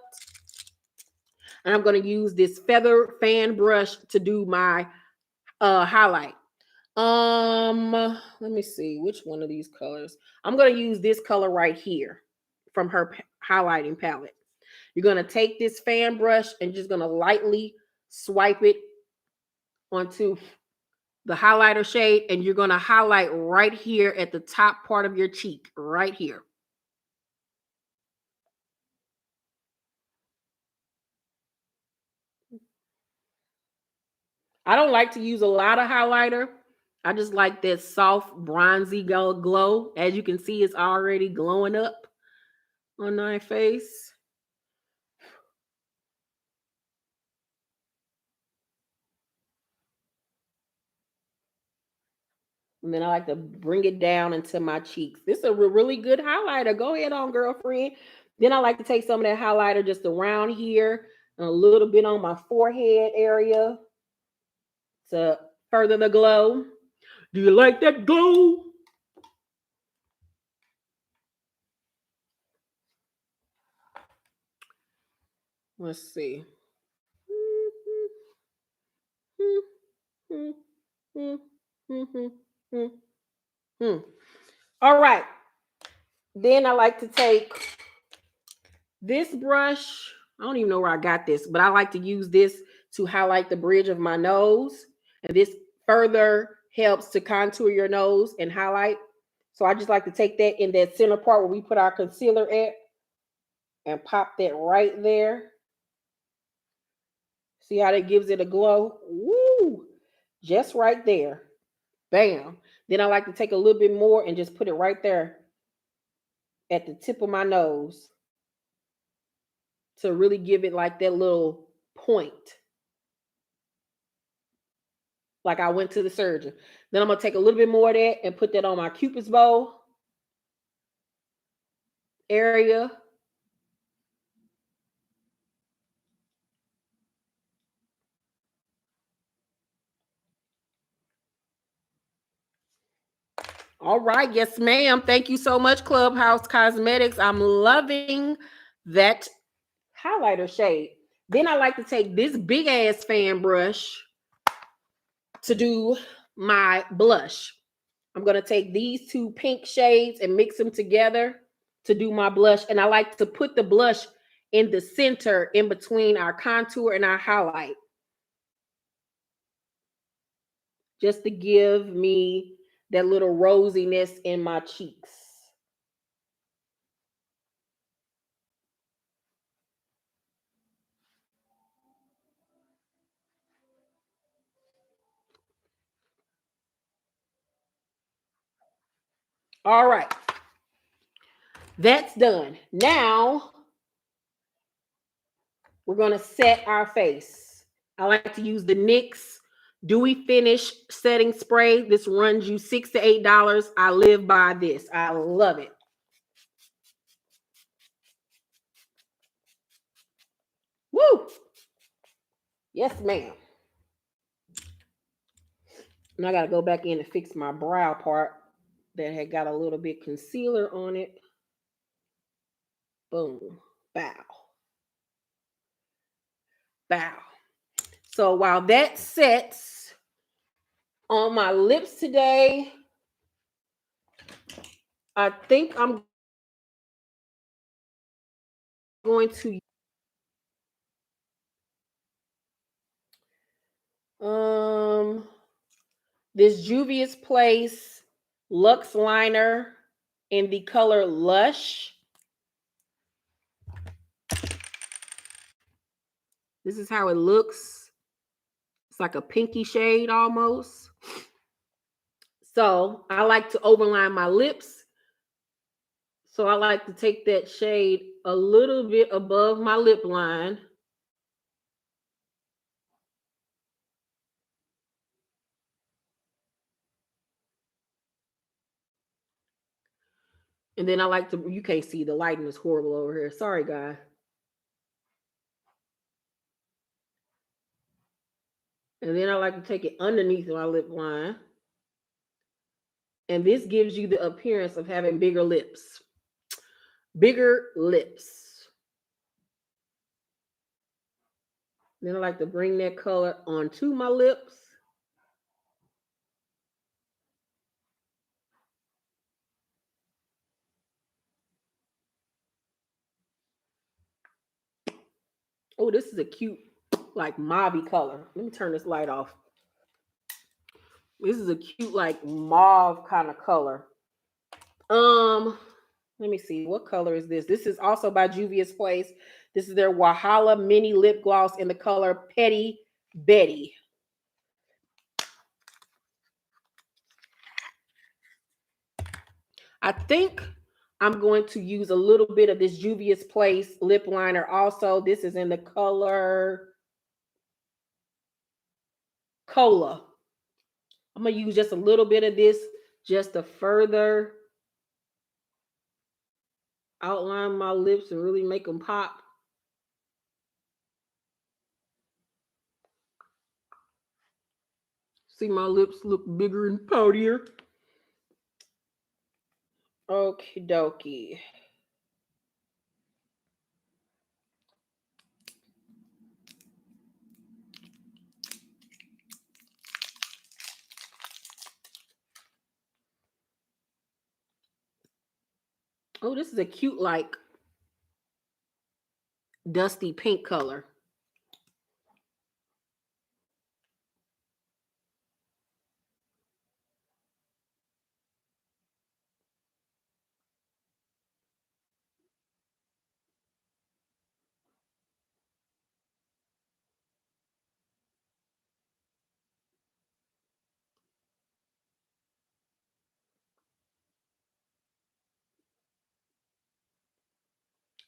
And I'm going to use this feather fan brush to do my highlight. Let me see which one of these colors. I'm going to use this color right here from her highlighting palette. You're going to take this fan brush and just going to lightly swipe it onto the highlighter shade, and you're going to highlight right here at the top part of your cheek, right here. I don't like to use a lot of highlighter. I just like that soft bronzy glow. As you can see, it's already glowing up on my face. And then I like to bring it down into my cheeks. This is a really good highlighter. Go ahead on, girlfriend. Then I like to take some of that highlighter just around here and a little bit on my forehead area to further the glow. Do you like that glow? Let's see. All right. Then I like to take this brush. I don't even know where I got this, but I like to use this to highlight the bridge of my nose. And this further helps to contour your nose and highlight. So I just like to take that in that center part where we put our concealer at and pop that right there. See how that gives it a glow? Woo! Just right there. Bam. Then I like to take a little bit more and just put it right there at the tip of my nose to really give it like that little point. Like I went to the surgeon. Then I'm going to take a little bit more of that and put that on my Cupid's bow area. All right. Yes, ma'am. Thank you so much, Clubhouse Cosmetics. I'm loving that highlighter shade. Then I like to take this big ass fan brush to do my blush. I'm going to take these two pink shades and mix them together to do my blush. And I like to put the blush in the center in between our contour and our highlight. just to give me that little rosiness in my cheeks. All right. That's done. Now we're going to set our face. I like to use the NYX Dewy Finish Setting Spray. This runs you $6 to $8. I live by this. I love it. Woo! Yes, ma'am. And I got to go back in and fix my brow part that had got a little bit concealer on it. Boom. Bow. Bow. So while that sets on my lips today, I think I'm going to this Juvia's Place Luxe Liner in the color Lush. This is how it looks. It's like a pinky shade almost. So I like to overline my lips. So I like to take that shade a little bit above my lip line. And then I like to, you can't see, the lighting is horrible over here. Sorry, guys. And then I like to take it underneath my lip line. And this gives you the appearance of having bigger lips. Bigger lips. Then I like to bring that color onto my lips. Oh, this is a cute, like mauve color. Let me turn this light off. This is a cute, like mauve kind of color. Let me see. What color is this? This is also by Juvia's Place. This is their Wahala Mini Lip Gloss in the color Petty Betty. I think I'm going to use a little bit of this Juvia's Place lip liner also. This is in the color Cola. I'm going to use just a little bit of this just to further outline my lips and really make them pop. See, my lips look bigger and poutier. Okie dokie. Oh, this is a cute, like, dusty pink color.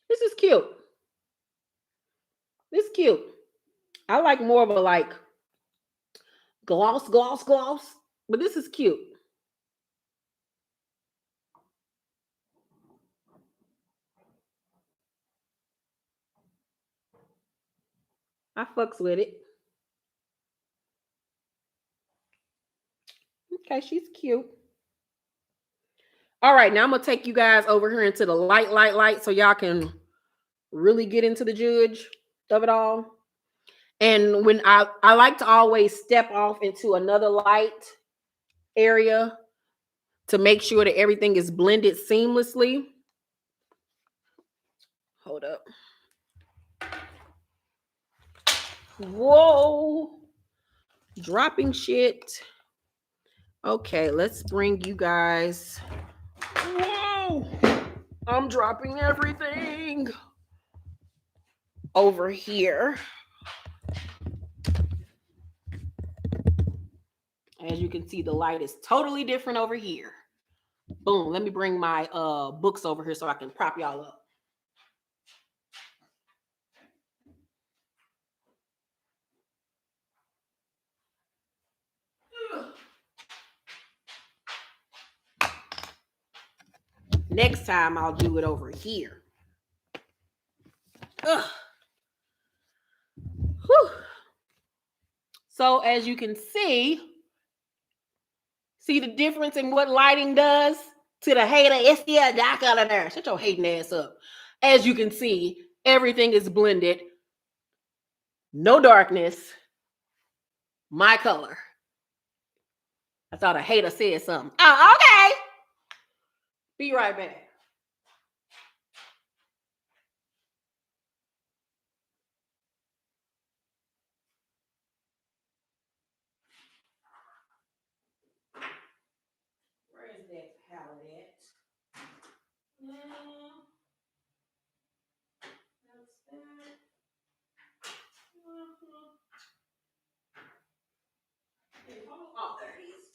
This is cute. This is cute. I like more of a like gloss, but this is cute. I fucks with it. Okay, she's cute. All right, now I'm gonna take you guys over here into the light, so y'all can really get into the judge of it all. And when I like to always step off into another light area to make sure that everything is blended seamlessly. Hold up. Whoa. Dropping shit. Okay, let's bring you guys. Whoa! I'm dropping everything over here. As you can see, the light is totally different over here. Boom. Let me bring my books over here so I can prop y'all up. Next time I'll do it over here. So as you can see the difference in what lighting does to the hater? It's still dark out of there. Shut your hating ass up. As you can see, everything is blended. No darkness. My color. I thought a hater said something. Oh, okay. Be right back. Where is that palette at? That's that. Oh, there it is.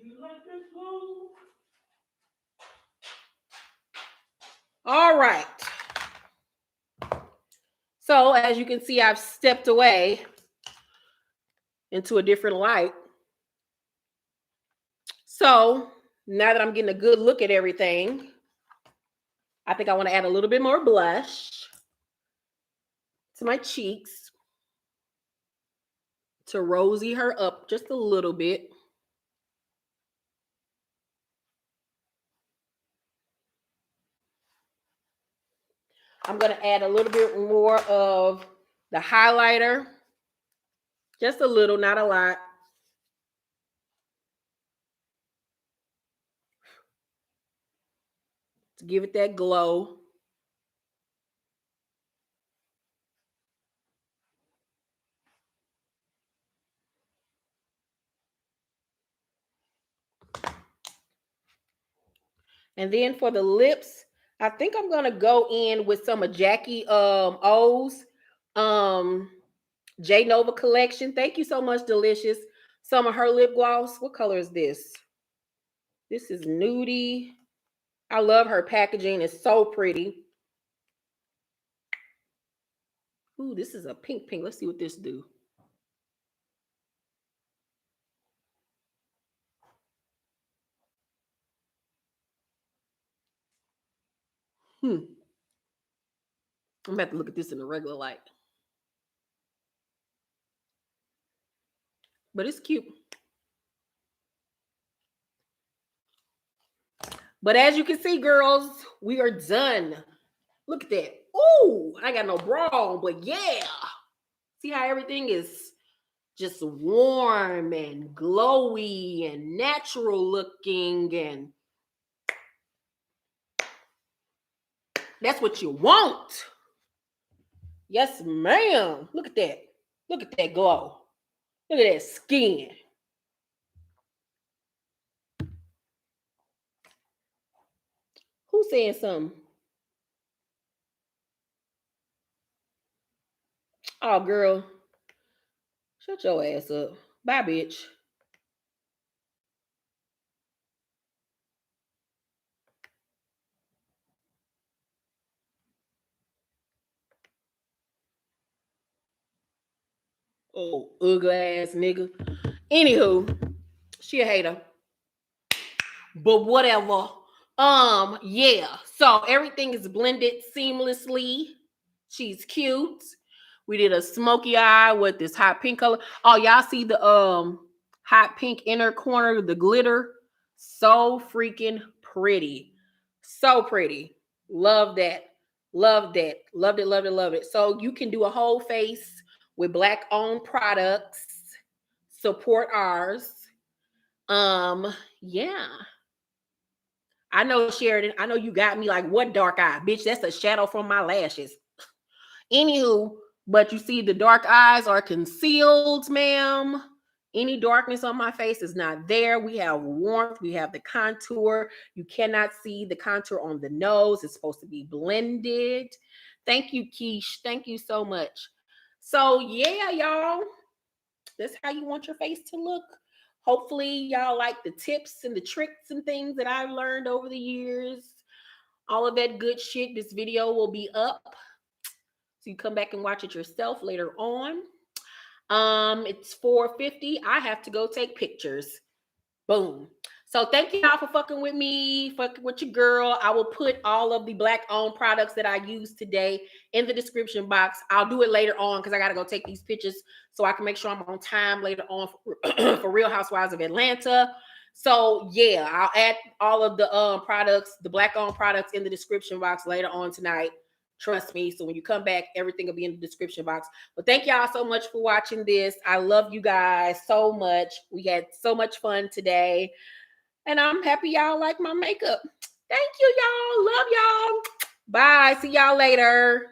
You like this blue? All right. So as you can see, I've stepped away into a different light. So now that I'm getting a good look at everything, I think I want to add a little bit more blush to my cheeks to rosy her up just a little bit. I'm going to add a little bit more of the highlighter. Just a little, not a lot. To give it that glow. And then for the lips, I think I'm going to go in with some of Jackie O's J Nova collection. Thank you so much, Delicious. Some of her lip gloss. What color is this? This is nudie. I love her packaging. It's so pretty. Ooh, this is a pink. Let's see what this do. I'm about to look at this in the regular light. But it's cute. But as you can see, girls, we are done. Look at that. Ooh, I got no bra on, but yeah. See how everything is just warm and glowy and natural looking, and that's what you want. Yes, ma'am. Look at that. Look at that glow. Look at that skin. Who's saying something? Oh, girl. Shut your ass up. Bye, bitch. Oh, ugly ass nigga. Anywho, she a hater. But whatever. Yeah. So everything is blended seamlessly. She's cute. We did a smoky eye with this hot pink color. Oh, y'all see the hot pink inner corner, the glitter? So freaking pretty. So pretty. Love that. Love that. Loved it, loved it, loved it. So you can do a whole face with Black owned products. Support ours. Yeah. I know, Sheridan. I know you got me like, what dark eye? Bitch, that's a shadow from my lashes. Anywho, but you see the dark eyes are concealed, ma'am. Any darkness on my face is not there. We have warmth. We have the contour. You cannot see the contour on the nose. It's supposed to be blended. Thank you, Keish. Thank you so much. So, yeah, y'all, that's how you want your face to look. Hopefully, y'all like the tips and the tricks and things that I've learned over the years. All of that good shit. This video will be up, so you come back and watch it yourself later on. It's 4:50. I have to go take pictures. Boom. So thank y'all for fucking with me, fucking with your girl. I will put all of the Black-owned products that I used today in the description box. I'll do it later on because I got to go take these pictures so I can make sure I'm on time later on for Real Housewives of Atlanta. So yeah, I'll add all of the products, the Black-owned products in the description box later on tonight. Trust me. So when you come back, everything will be in the description box. But thank y'all so much for watching this. I love you guys so much. We had so much fun today. And I'm happy y'all like my makeup. Thank you, y'all. Love y'all. Bye. See y'all later.